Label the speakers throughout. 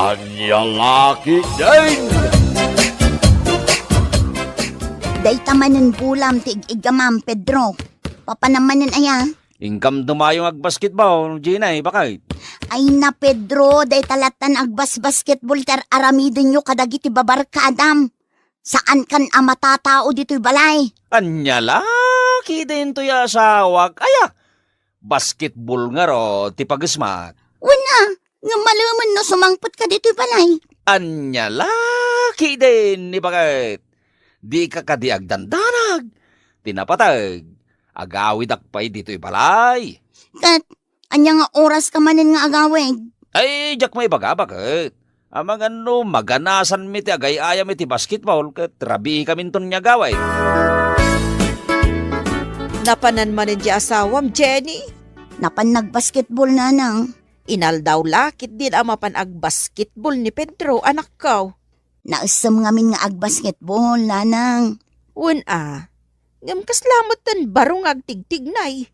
Speaker 1: Anyang laki din!
Speaker 2: Day tamanin bulam ti igamam, Pedro. Papanamanin aya.
Speaker 1: Ingkam dumayong ag-basketball, Gina, bakit?
Speaker 2: Ay na, Pedro, day talatan agbas basketball ter aramidin nyo kadagiti babarkadam. Saan kan matatao dito'y balay?
Speaker 1: Anya laki din to ya asawak. Aya, basketball nga ro, ti pagismat.
Speaker 2: Wala, nga malaman no sumangpot ka dito'y balay.
Speaker 1: Anya laki din, ni bakit? Di ka kadiag dandanag, tinapatag, agawid akpay dito'y balay.
Speaker 2: Kat, anya nga oras ka manin nga agawig.
Speaker 1: Ay, jak may baga, bakit? Amang ano, maganasan mi ti agay-ayam iti basketball, kat rabi kami ton niya gaway.
Speaker 3: Napanan manin di asawam, Jenny.
Speaker 2: Napan nagbasketball na nang.
Speaker 3: Inal daw lakit din ang mapanag basketball ni Pedro, anak ko.
Speaker 2: Nausam ngamin nga agbasketball, nanang.
Speaker 3: Ngam kaslamot tan barong agtigtignay.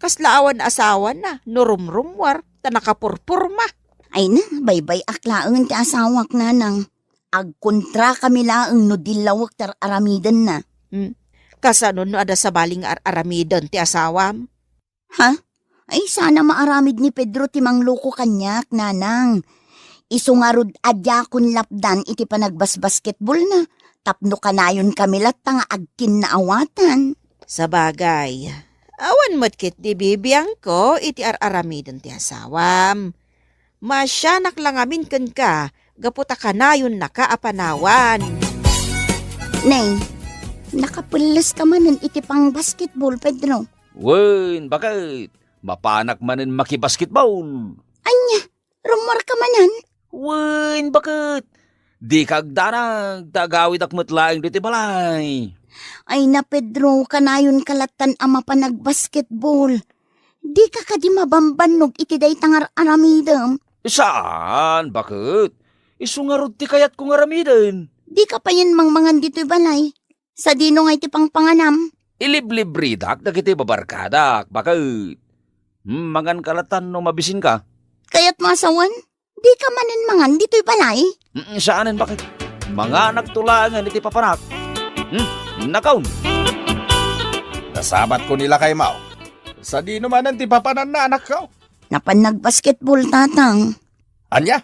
Speaker 3: Kaslaawan asawa na, nurumrumwar, tanakapurpurma.
Speaker 2: Ay na, baybay aklaang ti asawak, nanang. Agkontra kami laang no dilawak tar aramidan na.
Speaker 3: Kasano no ada sa baling aramidon ti asawam?
Speaker 2: Ha? Ay sana maaramid ni Pedro ti mangloko kanyak, nanang. Isungarod adya kun lapdan iti panagbasbasketball na. Tapno kanayon kami latang agkin na awatan.
Speaker 3: Sa bagay, awan mo't kit di bibiyang ko iti aramidon ti asawam. Masyanak lang amin kan ka, gaputa kanayon na kaapanawan.
Speaker 2: Nay, nakapulis ka manan iti pang basketball, Pedro.
Speaker 1: Wen, bakit? Mapanak manin makibasketball.
Speaker 2: Anya, rumor ka manan?
Speaker 1: Wen, bakit? Di kagdanag, tagawid akmat laing diti balay.
Speaker 2: Ay na, Pedro, kanayon kalatan ama pa nagbasketball. Di ka kadi mabambanog iti day tangar aramidam.
Speaker 1: Saan? Bakit? Isungarod ti kayat kong aramidin.
Speaker 2: Di ka pa yan mangmangan dito'y balay. Sa dino nga iti pang panganam.
Speaker 1: Iliblibridak, dagiti babarkadak. Bakit? Mangan kalatan no mabisin ka.
Speaker 2: Kaya't masawan, di ka manin mangan dito'y balay.
Speaker 1: Saanin bakit? Mga nagtulangan iti papanak. Nakaon.
Speaker 4: Nasabat ko nila kay Mao. Sa di naman ang tipapanan na anak ko.
Speaker 2: Napan nagbasketball, tatang.
Speaker 4: Anya?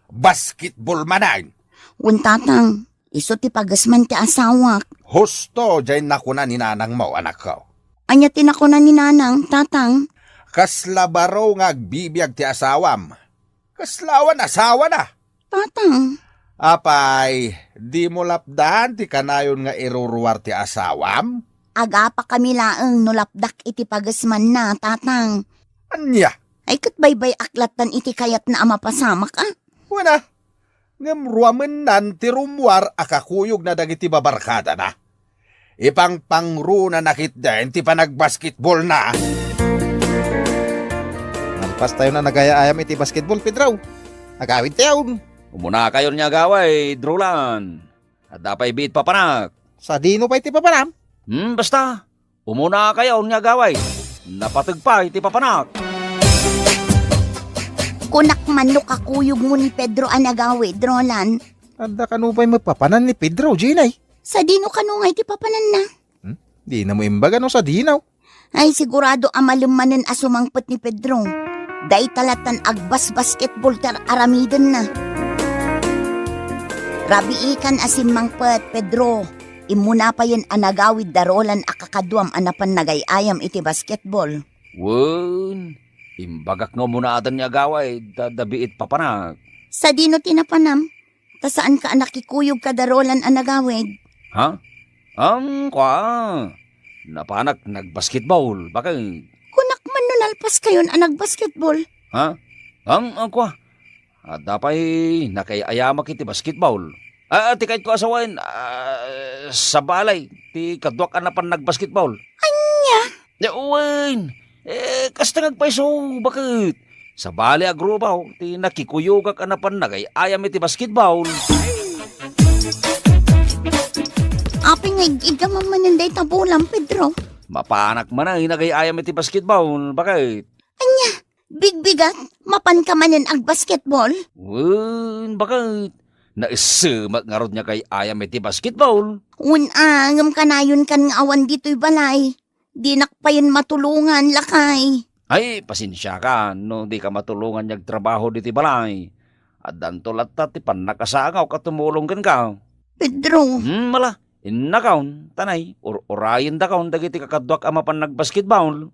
Speaker 4: Basketball manain.
Speaker 2: Un tatang, iso ti pagasman ti asawak.
Speaker 4: Husto dyan na ko na ni nanang mo anak ko.
Speaker 2: Anya tinako na ni nanang, tatang.
Speaker 4: Kaslabaro nga agbibiyag ti asawam. Kaslawan asawa na.
Speaker 2: Tatang,
Speaker 4: Apay, di mo lapdan ti kanayon nga iruruwar ti asawam?
Speaker 2: aga pa kami laeng nulapdak iti pagasman na, tatang.
Speaker 4: Anya?
Speaker 2: Ay kat baybay aklatan iti kayat na ama pasamak, ah.
Speaker 4: Wana, ngamruamen nan ti rumwar akakuyog na dagiti babarkada na. Ipang pangru na nakit din ti panagbasketball na. Nalpas tayo na nagaya-ayam iti basketball, Pedro. Agawid tayo.
Speaker 1: Umuna kayo niya gaway, Drolan. At dapay bit papanak.
Speaker 4: Sa dino pa iti paparam.
Speaker 1: Basta. Umuna kayo niya gaway. Napatag pa iti papanak.
Speaker 2: Kunak manok kakuyog mo ni Pedro anagawi, Drolan.
Speaker 4: Anda kanupay magpapanan ni Pedro, Ginay.
Speaker 2: Sa dino kanungay ti papanan na.
Speaker 4: Di na mo imbaga no sa dinaw.
Speaker 2: Ay sigurado amalumanan asumangpot ni Pedro. Day talatan agbas basketball ter aramidan na. Rabi ikan asim mangpet, Pedro. Imuna pa yan anagawid darolan akakaduam anapan nagayayam iti basketball.
Speaker 1: Wen, imbagak nga muna atan niya gaway, dadabiit papanak.
Speaker 2: Sa dino tinapanam, ta saan ka nakikuyog ka darolan anagawid?
Speaker 1: Ha? Napanak nagbasketball, bakit?
Speaker 2: Kunak man nunalpas kayon anag-basketball.
Speaker 1: Ha? Kwa? At dapay nakaiayamak iti basketball. Tikait ko asawain, sa balay, ti kadwak anapan nagbasketball.
Speaker 2: Anya?
Speaker 1: Uwain, kasta ngagpaiso, bakit? Sa balay agrubaw, ti nakikuyogak anapan nagayayam iti basketball.
Speaker 2: Aping nga igamaman mananday tabulang, Pedro.
Speaker 1: Mapanak man ang hinagayayam iti basketball, bakit?
Speaker 2: Anya, Bigbigat, mapan ka manen ag basketball?
Speaker 1: Wen, bakit? Naisumak nga rod niya kay ayam iti basketball.
Speaker 2: Unangam kanayon kan nga awan dito'y balay. Di nakpayon matulungan, lakay.
Speaker 1: Ay, pasensya ka, no di ka matulungan niyag trabaho diti balay. At danto latta ti panakasagaw katumulong kan ka.
Speaker 2: Pedro,
Speaker 1: Mala, innakaon, tanay, orayin da kaon dagiti kakadwak ama pan nagbasketball.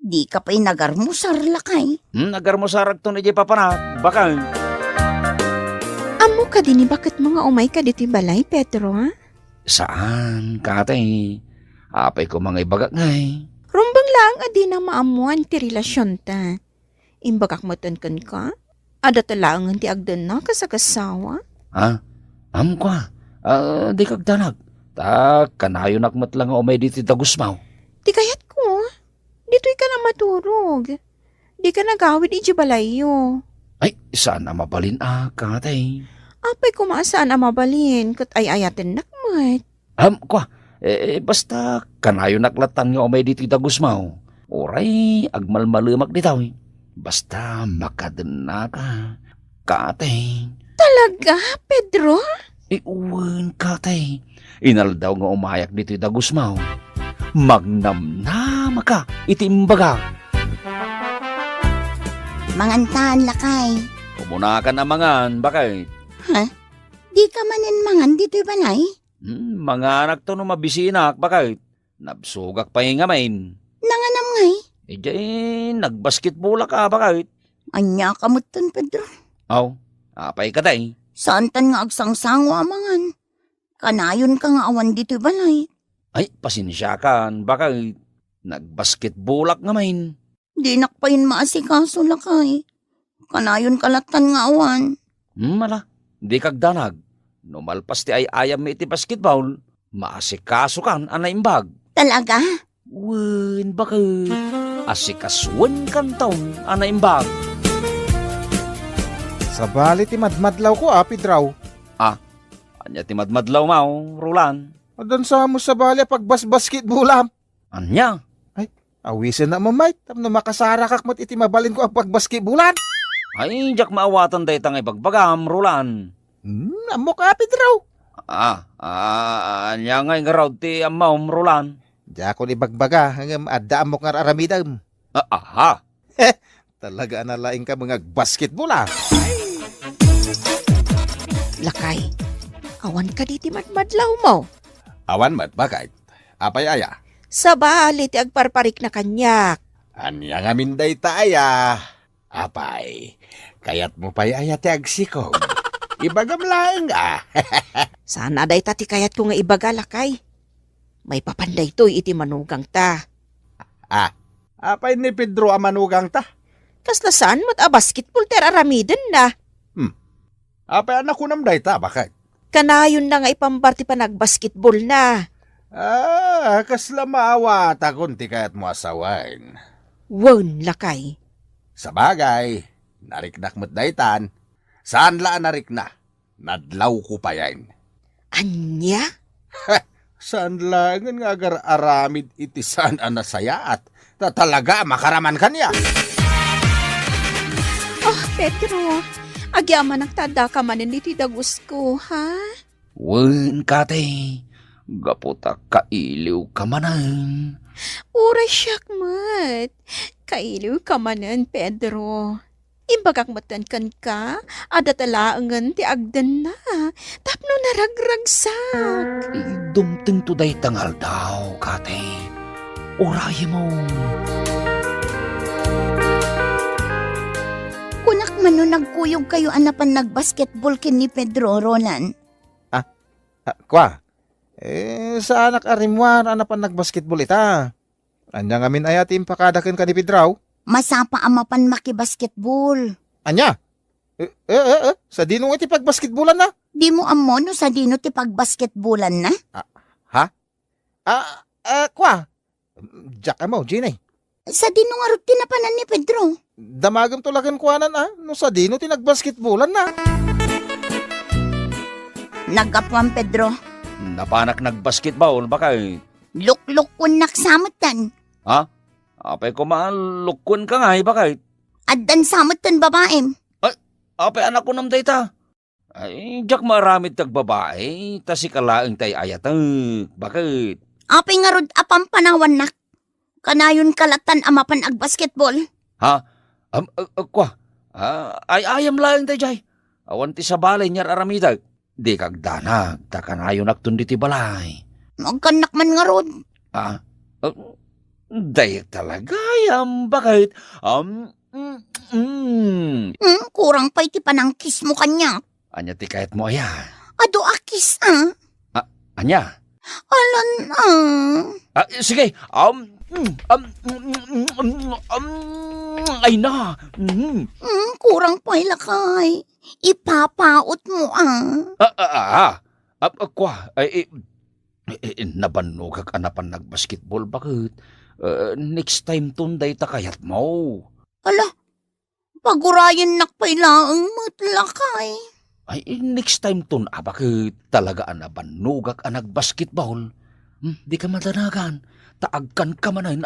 Speaker 2: di ka pa'y nagarmusar, lakay.
Speaker 1: Agar mo sarag to ni papanak, bakal.
Speaker 3: Amo ka din bakit mga umay ka dito balay, Pedro, ha?
Speaker 1: Saan, katay? Apay ko mga ibagak ngay.
Speaker 3: Rumbang lang adi na maamuan ti relasyon ta. Imbagak mo kan ka? Ada talangan ti agdan na kasagasawa?
Speaker 1: Ha? Kwa, di kagdanag. Ta, kanayo nakmat lang umay dito tagusmaw.
Speaker 3: Di kayat ko. Dito'y ka na maturog. Di ka nagawid iji balayo.
Speaker 1: Ay, sana mabalin katay.
Speaker 3: Apay kumasaan ang mabalin kat ay ayatin nakmat.
Speaker 1: Kwa, basta kanayo naklatan nga umay dito tagusmaw. Oray, agmalmalumak ditaw. Basta makadana ka. Katay.
Speaker 3: Talaga, Pedro?
Speaker 1: Uwan, katay. Inal daw nga umayak dito tagusmaw. Magnamnama ka, itimbaga.
Speaker 2: Mangantaan, lakay.
Speaker 1: Pumuna ka na mangan, bakit?
Speaker 2: Di ka manen mangan dito'y balay?
Speaker 1: Mga anak to no mabisinak, bakit? Nabsugak pa yung ngamain.
Speaker 2: Nanganam ngay.
Speaker 1: Nagbasketball ka, bakit?
Speaker 2: Anya kamutan, Pedro.
Speaker 1: Aw, apay ka tay.
Speaker 2: Saan tan nga agsangsangwa mangan? Kanayon ka nga awan dito'y balay.
Speaker 1: Ay, pasensya ka, bakit? Nagbasketballak ngamain.
Speaker 2: Di nakpayin maasikaso, lakay. Kanayon kalatan nga awan.
Speaker 1: Mala, di kagdanag. Numalpas ti ay ayam mi iti basketball, maasikaso kan anaimbag.
Speaker 2: Talaga?
Speaker 1: Wen, bakit? Asikaswan kan taon anaimbag.
Speaker 4: Sa bali ti madmadlaw ko, Pedraw.
Speaker 1: Anya ti madmadlaw mao, Roland.
Speaker 4: Adan sa mo sa bali pagbas-basketball.
Speaker 1: Anya?
Speaker 4: Awisan na mamay, tapno makasara kakmat iti mabalin ko ang pagbasketballan.
Speaker 1: Ay, jak maawatan day tangay bagbagam, Roland.
Speaker 4: Amo ka, Pedraw.
Speaker 1: Anya nga nga raw ti amaw, Roland.
Speaker 4: Diya ko ni bagbaga, hanggang adda mo nga aramidam.
Speaker 1: Aha.
Speaker 4: Talaga analaing ka mga basketball.
Speaker 3: Lakay, awan ka diti madmadlaw mo.
Speaker 4: Awan mat, bakit? Apay aya?
Speaker 3: Sa bali ti agparparik na kanyak.
Speaker 4: Anya nga minday taaya. Apay, kayat mo pa'y aya ti agsikog. Ibagam lang
Speaker 3: Sana day tati kayat ko nga ibaga, lakay. May papanday to'y iti manugang ta.
Speaker 4: Apay ni Pedro amanugang ta.
Speaker 3: Kas na saan mo't basketball ter aramiden na.
Speaker 4: Apay anak ko namday ta, bakit?
Speaker 3: Kanayon na nga ipambarti pa nagbasketball na.
Speaker 4: Kasla maawa ta kunti kayat mo asawain.
Speaker 3: Won, lakay.
Speaker 4: Sa bagay, nariknak mo't daytan. Saan laan narikna? Nadlaw ko pa yan.
Speaker 3: Anya?
Speaker 4: Saan lang nga agar aramid iti saan anasayaat. Talaga makaraman kanya.
Speaker 3: Pedro, agyaman nagtada ka manin iti dagus ko, ha?
Speaker 1: Wen, katay. Gaputa kailiw ka manan.
Speaker 3: Uray siyak mat. Kailiw ka manin, Pedro. Imbagak matan kan ka, adatalaangan ti agdan na. Tapno naragragsak.
Speaker 1: Dumting to day tangal daw, katay. Uraye mo.
Speaker 2: Kunak man no nagkuyog kayo anapan nagbasketball kin ni Pedro, Roland.
Speaker 4: Kwa? Sa anak arimwan, anapan nagbasketball ita. Anya ngamin ayatim pakadakin ka ni Pedraw?
Speaker 2: Masapa amapan makibasketball.
Speaker 4: Anya? Sa dinong iti pagbasketballan na?
Speaker 2: Di mo amo no sa dino ti pagbasketballan na?
Speaker 4: Kwa? Jack mo, Ginay.
Speaker 2: Sa dino nga rin tinapanan ni Pedro.
Speaker 4: Damagam tulakan kuanan no sa dino ti nagbasketballan na.
Speaker 2: Nagapuan Pedro.
Speaker 1: Napanak nagbasketball, bakay?
Speaker 2: Lukluk kun naksamatan.
Speaker 1: Apay ko lukon ka nga, bakit?
Speaker 2: Addan samot tan babaem.
Speaker 1: Apay anak ko nam dayta. Ay, jak maramid tag babae, ta si kalaeng tay ayat. Bakit?
Speaker 2: Apay nga rod apam panawan nak. Kanayon kalatan amapan ag basketball.
Speaker 1: Ha? Kwa? Ay ayam lang tay jay. Awan ti sa balay nyar aramidag. Di kag danag, ta kanayon akton ti balay.
Speaker 2: Magkanak man nga rod.
Speaker 1: Day talaga ayam. Bakit?
Speaker 2: Kurang pa iti panangkis mo kanya.
Speaker 1: Anya ti kahit mo aya.
Speaker 2: Ado akis
Speaker 1: Anya?
Speaker 2: Alan
Speaker 1: Sige. Ay na.
Speaker 2: kurang pa ilakay. Ipapaot mo
Speaker 1: Kwa, nabanugag anapan nagbasketball. Bakit? Next time tunday ta kayat mo.
Speaker 2: Ala, pagurayan nakpailaang matlakay.
Speaker 1: Ay, next time tun, bakit talaga anabanugag nagbasketball? Di ka madanagan. Taagkan ka manayin.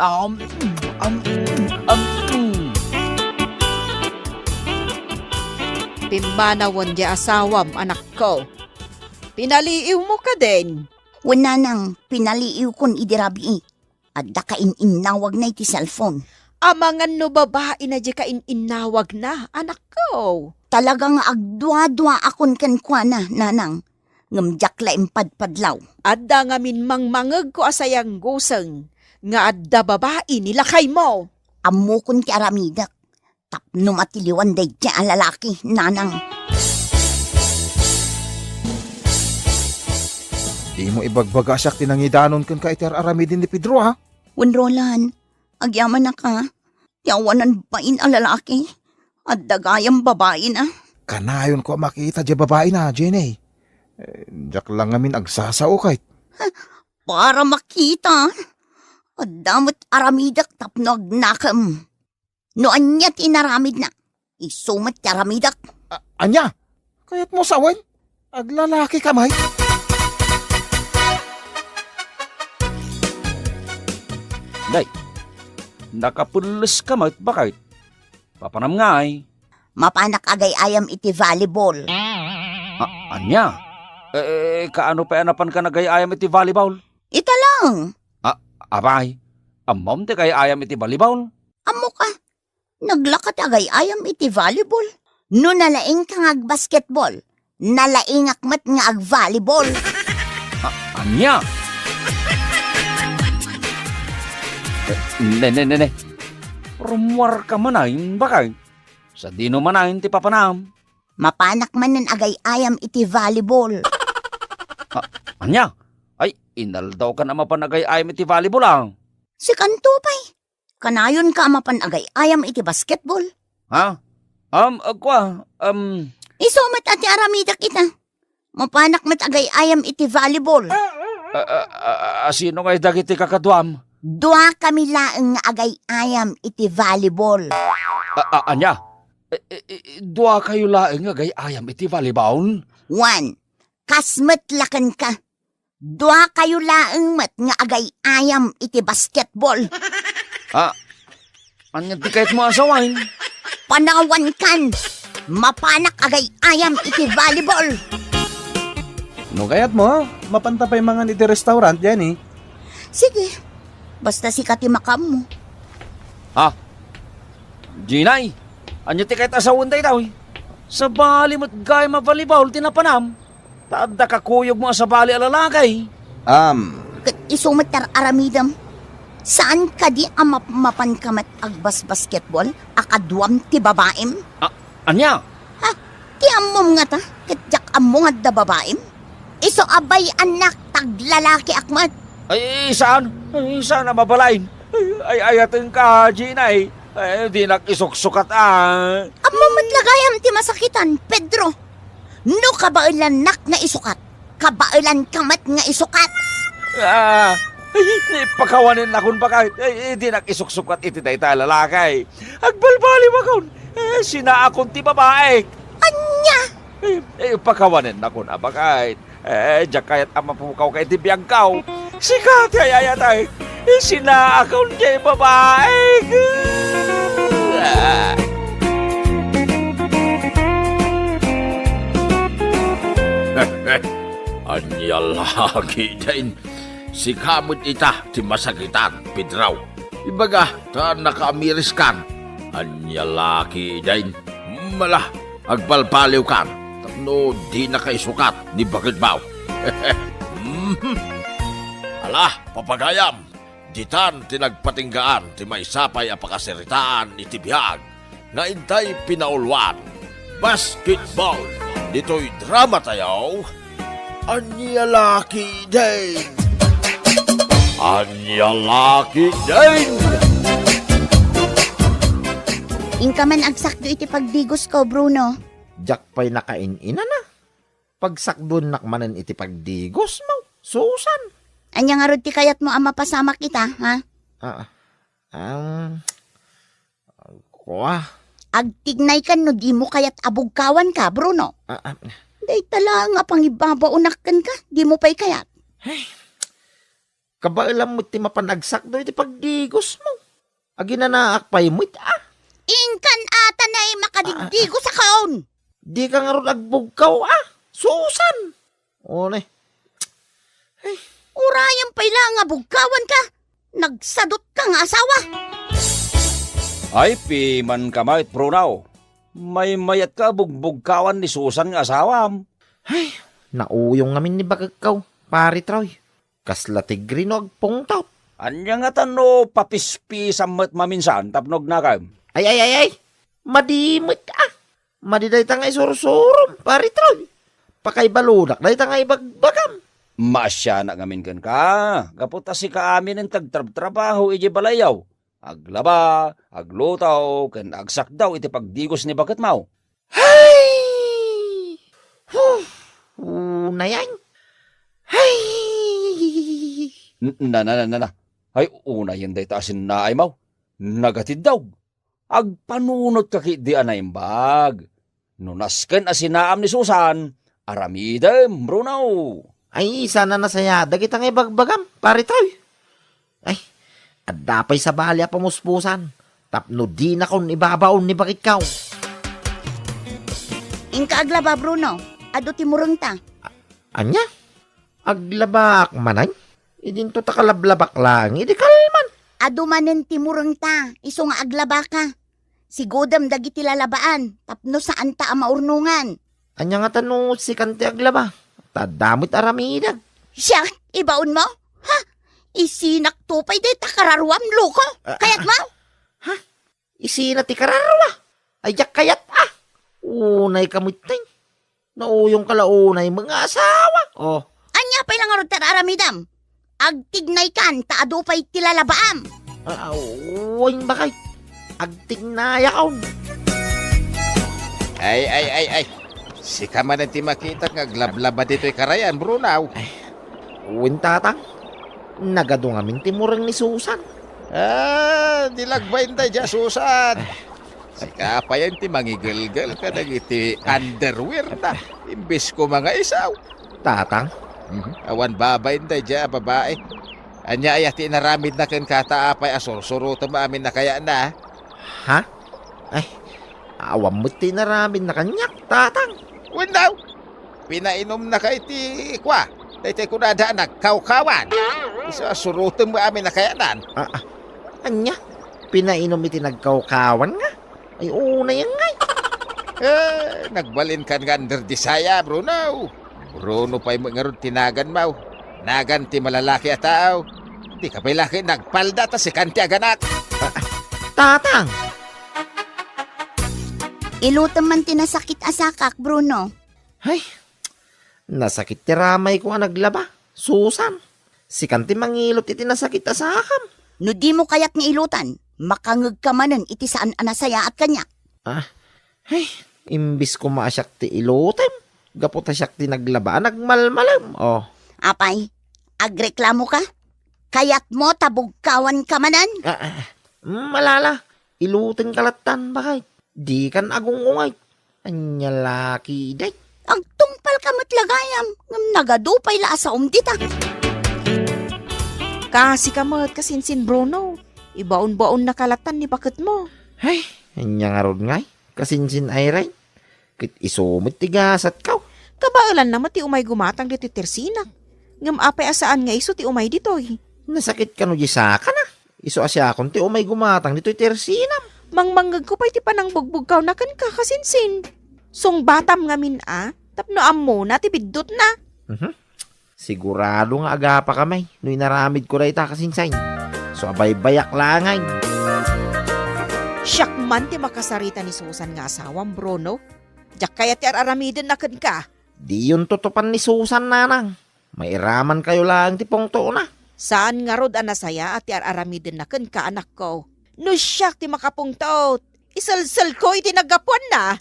Speaker 3: Pimbanawon di asawam, anak ko. Pinaliiw mo ka din.
Speaker 2: Wala nang pinaliiw kon idirabi. At dakain-inawag na iti cellphone.
Speaker 3: Amangan no babae na di ka inawag na, anak ko.
Speaker 2: Talagang agdwa-dwa akon kankwana, nanang. Ngamjak la impadpadlaw.
Speaker 3: Adda ngamin mangmangag ko asayang guseng. Nga adda babae nilakay mo.
Speaker 2: Ammo kon ti aramidak. Tapno matiliwan day ti alalaki, nanang.
Speaker 5: Di mo ibagbagasak tinangidanon kan ka iti aramidin ni Pedro, ha?
Speaker 2: Wenrolan, agyaman na ka. Yawanan bain alalaki. At dagayang babae na.
Speaker 5: Kanayon ko makita di babae na, Jenny. Diyak lang ngamin agsasao kahit.
Speaker 2: Para makita. At damot aramidak tapno agnakam. Noan niya tinaramid na. Isumat ti aramidak.
Speaker 5: Anya, kayat mo sawan? Aglalaki ka, may?
Speaker 1: Day, nakapulis ka mat. Bakit? Papanam nga ay.
Speaker 2: Mapanak agay ayam iti volleyball.
Speaker 1: Anya? Kaano pa anapan ka nagayayam iti volleyball?
Speaker 2: Ita lang.
Speaker 1: Abay, amam ti kay ayam iti volleyball?
Speaker 2: Amo ka. Naglakat agay ayam iti volleyball. No nalaing ka nga ag basketball. Nalaing akmat nga ag volleyball.
Speaker 1: Anya? Ne. Rumwar ka manayin, bakay? Sa dino manayin ti papanam.
Speaker 2: Mapanak man ng agay ayam iti volleyball.
Speaker 1: Anya? Ay, inal daw ka na mapanagay ayam iti volleyball lang.
Speaker 2: Si Kantupay. Kanayon ka mapanagay ayam iti basketball.
Speaker 1: Ha?
Speaker 2: Isumat ati aramida kita. Mapanak matagay ayam iti volleyball.
Speaker 1: Sino nga'y dagiti kakadwam?
Speaker 2: Dua kami laeng nga agay ayam iti volleyball.
Speaker 1: Anya? Dua kayo laeng nga gay ayam iti volleyball?
Speaker 2: 1. Kasmet lakan ka. Dua kayo laeng mat nga agay ayam iti basketball.
Speaker 1: Anya di kahit mo asawain?
Speaker 2: Panawan kan. Mapanak agay ayam iti volleyball.
Speaker 6: No kayat mo, mapantapay mga iti restaurant yan eh.
Speaker 2: Sige. Basta sikat yung makam mo.
Speaker 1: Ginay, anya ti kahit asawin tayo daw. Sa bali mo't gaya ma-volleyball tinapanam. Taadda ka kuyog mo sa bali alalakay.
Speaker 2: Isumat tar aramidam. Saan ka di mapan kamat agbas basketball? Akadwam ti babaem?
Speaker 1: Anya?
Speaker 2: Ti amom nga ta. Katyak among at da babaem? Iso abay anak taglalaki akmat.
Speaker 1: Ay, saan? Ay, saan na mabalain? Ay, ayatin ka, Ginay. Ay, di nakisuksukat
Speaker 2: Amom lagayam ti masakitan, Pedro. No kabailan nak nga isukat. Kabailan kamat nga isukat.
Speaker 1: Pakawanin na kun bakit. Ay, di nakisuksukat iti dayta lalakay. Agbalbali makon. Sina akong ti babae.
Speaker 2: Anya?
Speaker 1: Pakawanin na kun abakait. Diyak kayat amapukaw kay ti biyangkaw. Sikat ayayatay. Sina akong ti babae.
Speaker 7: Anya lagi din. Si kamot ita ti masakitan, Pedraw. Ibaga, ta nakamiris kan. Anya laki din. Mala, agpalpaliw kan. Tapno di na kay sukat ni Bakit Baw. Ala, papagayam. Ditan tinagpatinggaan ti may sapay apakasiritaan iti bihag. Na intay pinaulwan. Basketball. Dito'y drama tayaw. Anya laki din. Anya laki din.
Speaker 2: Ingka man agsakdo iti pagdigos ko, Bruno.
Speaker 8: Jak pa'y nakain-ina na. Pagsakdon nakmanan iti pagdigos mo. Susan.
Speaker 2: Anya nga rod ti kayat mo ang mapasama kita, ha?
Speaker 8: Kuha.
Speaker 2: Agtignay kan no di mo kayat abugkawan ka, Bruno. Day tala nga pangibabaunakan ka, di mo pa'y kayat.
Speaker 8: Kabailam mo ti mapanagsakdo iti pagdigos mo. Aginanaak pa'y mo't
Speaker 2: Ingkan ata na makadigdigo sa kaon.
Speaker 8: Di ka nga ron agbugkaw Susan. Ole.
Speaker 2: Urayan pa'y lang abugkawan ka. Nagsadot ka nga asawa.
Speaker 1: Ay, piman kamait, Bruno. May mayat ka bugbugkawan ni Susan nga asawam.
Speaker 8: Nauyong ngamin ni Bagagkaw. Pari Troy. Kasla tigri no agpungtaw.
Speaker 1: Anya nga tano papispisam mat maminsan tapnog na kam.
Speaker 8: Ay. Madimit Madiday ta nga isurusurum. Pari Troy. Pakay baludak. Day ta nga ibagbagam.
Speaker 1: Masya na ngamin kan ka. Kaputa si ka amin ng tagtrabaho iji balayaw. Aglaba, aglutaw, kan agsak daw iti pagdigos ni Bakit Mau.
Speaker 8: Hay! Una yan. Hay!
Speaker 1: Na. Ay, una yan day taasin na ay Mau. Nagatid daw. Agpanunot ka ki di anay imbag. Nunasken asinaam ni Susan. Aramidem, Bruno.
Speaker 8: Ay, sana nasaya. Dagit ang ibagbagam. Pari Troy. Ay, adapay sa balya pamuspusan. Tapno di na kon ibabaon ni Bakitkaw.
Speaker 2: Ingka aglaba, Bruno. Ado ti mureng ta.
Speaker 8: Anya? Aglabak manay? Idinto ta kalablabak lang. Idi kalman.
Speaker 2: Ado manen ti mureng ta. Iso nga aglaba ka. Sigodam dagiti lalabaan. Tapno saan ta ang maurnungan.
Speaker 8: Anya nga tanong si kanti aglaba. Tadamit aramidag.
Speaker 2: Siya, ibaon mo? Ha? Isinak tupay day takararwam loko. Kayat mo?
Speaker 8: Isi na ti kararwa. Ayak kayat Unay kamutin. Nauyong kalaunay mga asawa. Oh.
Speaker 2: Anya pa'y lang arod tararamidam. Agtignay kan, taado pa'y tilalabaam.
Speaker 8: Uwing bakay. Agtignaya kaon.
Speaker 4: Ay. Si ka man ti makita nga glablaba dito'y karayan, Bruno.
Speaker 8: Uwing tatang. Nagado nga min timurang ni Susan.
Speaker 4: Dilagbayin tayo dyan, Susan. Si kapayan ti mangigilgal ka iti underwear na. Imbis ko mga isaw.
Speaker 8: Tatang.
Speaker 4: Awan babayin tayo dyan, babae. Anya ay ti naramid na ken kataapay asursuruto maamin na kaya na.
Speaker 8: Ha? Ay, awam mo tinaramid na kanyak, tatang.
Speaker 4: Wendaw, pinainom na kay ti kwa. Dahil ko nada nagkawkawan. Isa suruto mo amin na kayanan.
Speaker 8: Anya? Pinainom iti nagkawkawan nga? Ay, una yan nga.
Speaker 4: Nagbalin kan nga under disaya, Bruno. Bruno pa'y mga ron tinagan mo. Nagan ti malalaki at tao. Di ka pa'y laki nagpalda ta si kanti aganak.
Speaker 8: Tatang!
Speaker 2: Ilutam man tinasakit asakak, Bruno.
Speaker 8: Ay, nasakit ti ramay ko ang naglaba. Susan, si kanti mangilot iti nasakit asakam.
Speaker 2: No di mo kayat nga ilutan, makangag ka manen iti saan anasaya at kanya.
Speaker 8: Ay, imbis ko maasyak ti ilutem. Gaputa siyak ti naglaba, nagmalmalam. Oh.
Speaker 2: Apay, agreklamo ka? Kayat mo tabugkawan ka manan?
Speaker 8: Malala, ilutin kalatan bakay. Di kan agungungay. Anya laki day.
Speaker 2: Agtungpal ka matlagayam, ngam nagadupay la sa umdita.
Speaker 3: Kasi kamat kasinsin Bruno. Ibaon-baon na kalatan ni Bakit mo.
Speaker 8: Ay, anya nga ron ngay. Kasinsin ay ray. Kit isumit tigasat kaw.
Speaker 3: Kabailan naman ti umay gumatang dito tersinak. Ngam apay asaan nga iso ti umay ditoy.
Speaker 8: Nasakit ka no di sa ka na. Iso asya akong ti umay gumatang dito'y tersinam.
Speaker 3: Mangmanggag ko pa'y ti panang bugbugkaw na kan ka kasinsin. Song batam nga min tapno ammo na ti biddot na.
Speaker 8: Sigurado nga aga pa kamay. No'y naramid ko na ita kasinsay. So abay bayak langay.
Speaker 3: Siyak man ti makasarita ni Susan nga asawang Bruno. Diyak kaya ti araramidin na kan ka.
Speaker 8: Di yun tutupan ni Susan nanang. May iraman kayo lang ti pongto na.
Speaker 3: Saan nga rod anasaya at ti araramidin na kan ka anak ko. No siyak ti makapungtot. Isalsal ko iti naggapuan na.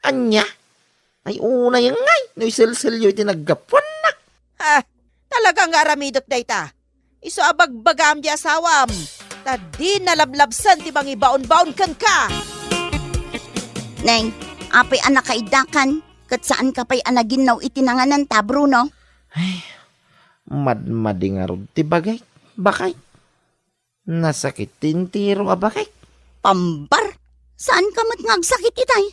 Speaker 8: Anya? Ay una yung ngay. No'y silsilyo iti naggapuan na.
Speaker 3: Ha, talagang aramidot dayta. Iso abagbagam di asawam. Tadi nalablabsan ti bang ibaon-baon kan ka.
Speaker 2: Neng, apay anak kaidakan. Kat saan ka pa'y anagin naw itinanganan ta, Bruno?
Speaker 8: Madmadi nga rod ti bagay. Bakay? Nasakit tintiro bakay.
Speaker 2: Pambar? Saan ka mat ngagsakit itay?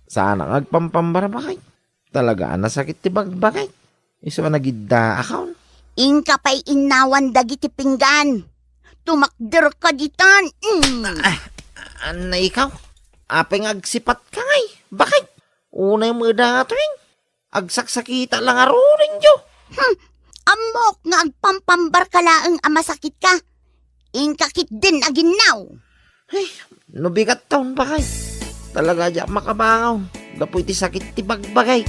Speaker 8: Sana ngagpampambara bakay. Talaga nasakit ti bagbakay. Iso nagidda akaw.
Speaker 2: Ingka pa'y inawan dagiti pinggan. Tumakder ka ditan.
Speaker 8: Ano ikaw? Apeng agsipat ka ngay. Bakay? Una yung mga datoing. Agsaksakita lang aruring jo.
Speaker 2: Amok nga agpampambar ka laang amasakit ka. Ingkakit din aginaw.
Speaker 8: Nubigat taon bakay. Talaga dya makabangaw. Gapoy ti sakit ti bagbagay.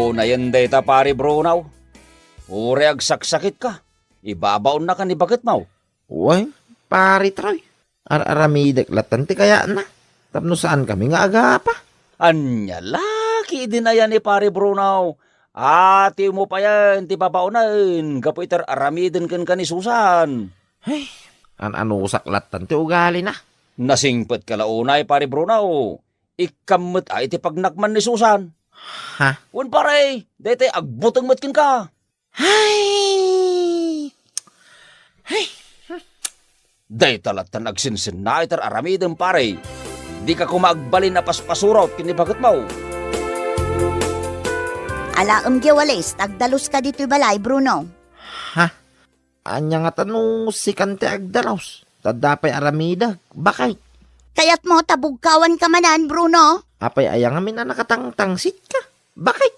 Speaker 1: Nayanday ta pare Bruno. Uri agsaksakit ka. Ibabaon na ka ni bakit mau.
Speaker 8: Uy, pari Troy. Aramidak latan ti kaya na. Tapno saan kami nga aga pa?
Speaker 1: Anya laki din na yan ni pare Bruno. Ati mo pa yan, ti babaonan. Kapoy aramidin kan ni Susan.
Speaker 8: Ano saklatan ti ugali na.
Speaker 1: Nasingpet ka launay pare Bruno. Ikamot ay ti pagnakman ni Susan.
Speaker 8: Ha?
Speaker 1: Wan pare, dete agbutang matkin ka. Day talatan agsinsin na itar aramidin pare. Di ka kumagbalin na paspasurot kinibagat mo.
Speaker 2: Alaam giwalis, tagdalos ka dito'y balay, Bruno.
Speaker 8: Anya nga tanong si Kante Agdalaws. Tadapay aramida. Bakay?
Speaker 2: Kaya't mo tabugkawan ka manan, Bruno.
Speaker 8: Apay ayang amin na nakatangtangsit ka. Bakay?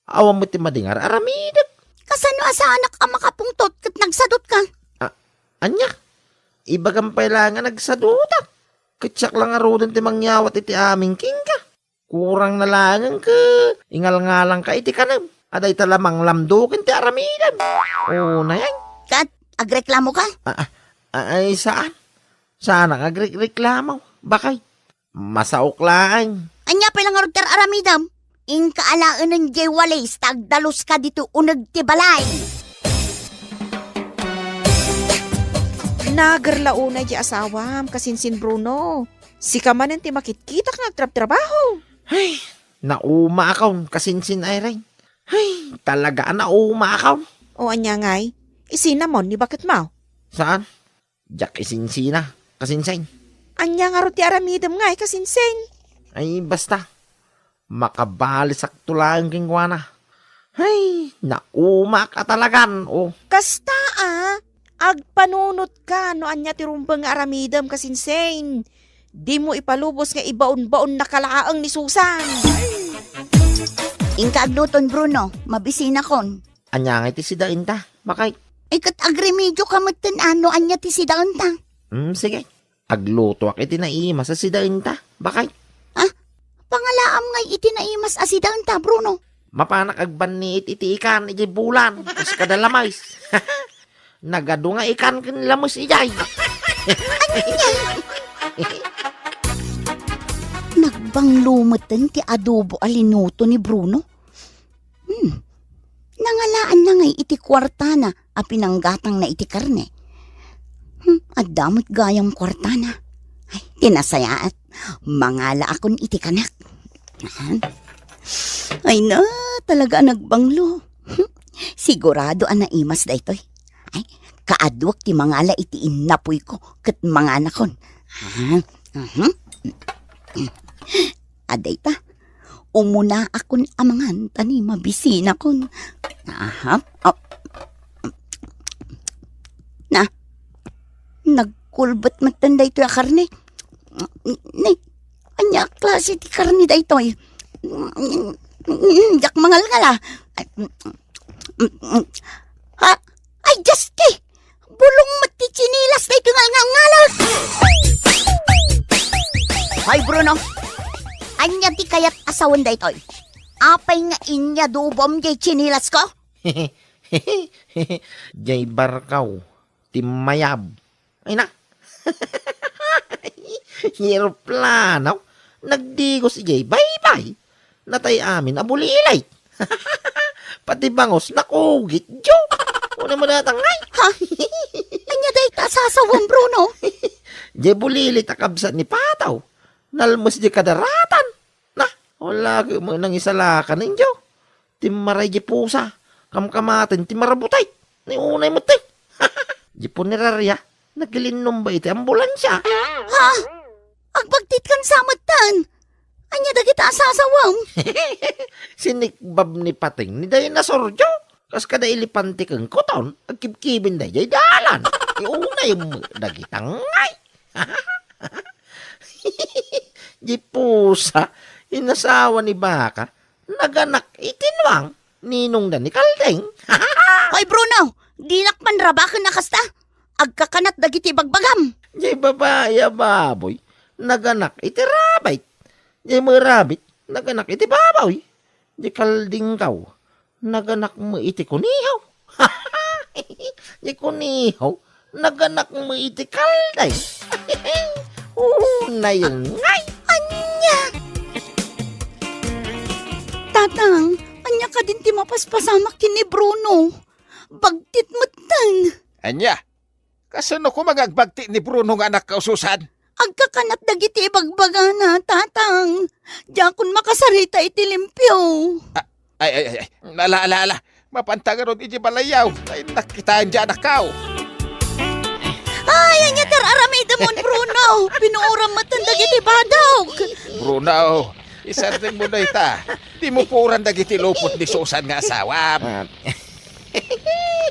Speaker 8: Awang mo ti madingar aramida.
Speaker 2: Kasano asa anak ka makapungtot kat nagsadot ka?
Speaker 8: Anya? Ibagampay lang nga nagsadutak. Kitsak lang arudan ti mangyawat iti aming king ka. Kurang na lang ka. Ingal nga lang ka iti kanam. Aday talamang lamdukin ti aramidan. Na yan.
Speaker 2: Kat, agreklamo ka?
Speaker 8: Ay saan? Sana agreklamo. Bakay? Masauklaan.
Speaker 2: Anya pa lang arudar aramidam. Ing kaalaan ng jaywalis, tagdalos ka dito unag ti balay.
Speaker 3: Nagarlauna di asawam kasinsin Bruno. Si kamanan ti makitkitak nga agtrab-trabaho.
Speaker 8: Nauma akaw kasinsin ay rin. Talaga nauma akaw.
Speaker 3: O anya ngay, isinamon ni bakit mau?
Speaker 8: Saan? Jack isinsina. Kasinsin.
Speaker 3: Anya nga ro ti aramidam ngay kasinsin.
Speaker 8: Ay basta. Makabalisak tulang kingwana. Nauma ka talagan.
Speaker 3: Kasta agpanunot ka no anya ti rumbang nga aramidam kasinsin. Di mo ipalubos nga ibaon-baon na kalaang ni Susan.
Speaker 2: Ing kaagluton, Bruno, mabisina kon.
Speaker 8: Anya nga iti sidain ta. Bakay?
Speaker 2: Kat agremedyo ka matin ano anya ti sidaan ta.
Speaker 8: Sige. Agluto ak iti naima sa sidain ta. Bakay?
Speaker 2: Pangalaam ngay iti naimas asidaan ta, Bruno.
Speaker 8: Mapanak agbanit iti ikan iti bulan. Kas kadalamays. Nagado nga ikan kinlamus ijay.
Speaker 2: Nagbanglumutan ti adobo alinuto ni Bruno. Nangalaan na ngay iti kwarta na a pinanggatang na iti karne. Adamot gayam kwarta na. Ay, tinasayaat. Mangala akon iti kanak. Ay na, talaga nagbanglo. Sigurado ang naimas da ito'y. Ay, kaadwak ti mangala iti inapoy ko kat mga anakon. Aday pa, umuna akon amangan tani mabisina kon. Aha. Oh. Na. Nagkulbat matanda ito ya karne. Nay, anya klase ti karne da ito. Jak mangal-ngala. Ha? Ay, Justy! Bulong mati chinilas na ito ngal-ngal-ngalas! Hoy, Bruno! Anya ti kayat asawan da ito? Apay nga inya dubom jay chinilas ko?
Speaker 8: Jay barkaw, timayab. Ay na. Hirplanaw. Nagdigos si Jay, bye-bye. Natay amin, abulilay. Pati bangos, nakugit, Jo. Una mo natangay.
Speaker 2: Ha? Anya da ita sasawang, Bruno?
Speaker 8: Jay bulili takabsat ni Pataw. Nalmos di kadaratan. Na, wala ka mo nang isalakan ninyo. Timaray di pusa. Kamkamatin, timarabutay. Ni unay mo te. Di po nirarya. Nagilinom ba iti ambulansya?
Speaker 2: Ha? Agbagtit kan samatan. Anya da kita sasawang.
Speaker 8: Sinikbab ni Pating ni Dinosaur Jo. Kas kada ilipante kang kuton, agkibkibin da jay dalan. Iunay mo dagitangay. Di pusa, inasawa ni Baka, naganak itinwang, ninong da ni Kaldeng.
Speaker 2: Hoy, Bruno! Dinak man rabakan na kasta. Agkakanat dagiti bagbagam.
Speaker 8: Di babaya baboy, naganak iti rabay. Di marabit, naganak iti baboy. Di Kaldeng kaw, naganak mo iti kunihaw. Di kunihaw, naganak mo iti Kaldeng. Na yun ngay.
Speaker 2: Anya! Tatang, anya ka din ti mapaspasamak kini Bruno. Bagtit matan.
Speaker 4: Anya, kasano ko magagbagti ni Bruno nga anak kaususan?
Speaker 2: Agkakanat dagiti bagbagana, tatang. Diakon makasarita iti limpyo.
Speaker 4: Ay. Ala. Mapantagarod iti balayaw. Ay, nakitaan dyan akaw.
Speaker 2: Ay, anya tararamida mon, Bruno. Pinuuram matan dagiti badog.
Speaker 4: Bruno, isarting mo na ita. Di mo puran dagiti lupot ni Susan nga asawa.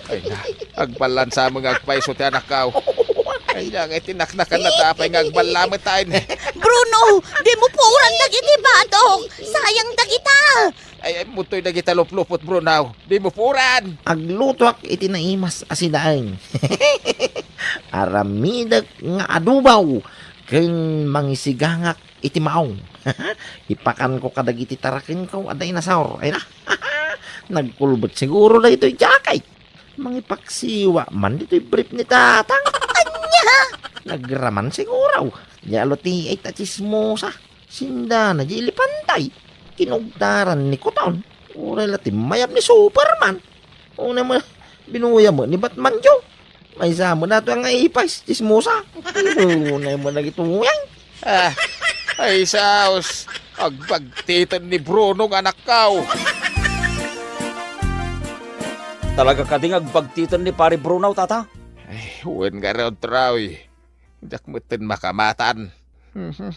Speaker 4: Ay na, agbalan sa mga agpaiso ti anak kaw. Ay na, nga tinaknakan na tapay nga agbalamit tayo.
Speaker 2: Bruno, di mo puran dagiti badog. Sayang dagita.
Speaker 4: Ay, mutoy dagiti luplupot, Bruno. Di mo puran.
Speaker 8: Agluto iti naimas asinaang. Aramidag nga adubaw keng mangisigangak iti maong. Ipakan ko kadagiti tarakin ko a dinosaur. Ay na. Nagkulbot siguro na ito'y jakay. Mangipaksiwa man dito'y brief ni tatang.
Speaker 2: Anya!
Speaker 8: Nagraman siguro. Yalo ti ay tachismosa. Sinda na di ilipantay. Kinugdaran ni Kuton. Uray lati mayap ni Superman. Una mo, binuya mo ni Batman Jo. May samo na ito ang ipas, chismosa. Una mo na gituyang.
Speaker 4: Ay, saos. Agbagtitan ni Bruno nga anak kaw.
Speaker 1: Talaga ka ding agbagtitan ni pare Bruno, tata?
Speaker 4: Ay, huwag nga raw trawi. Dak mutin makamatan.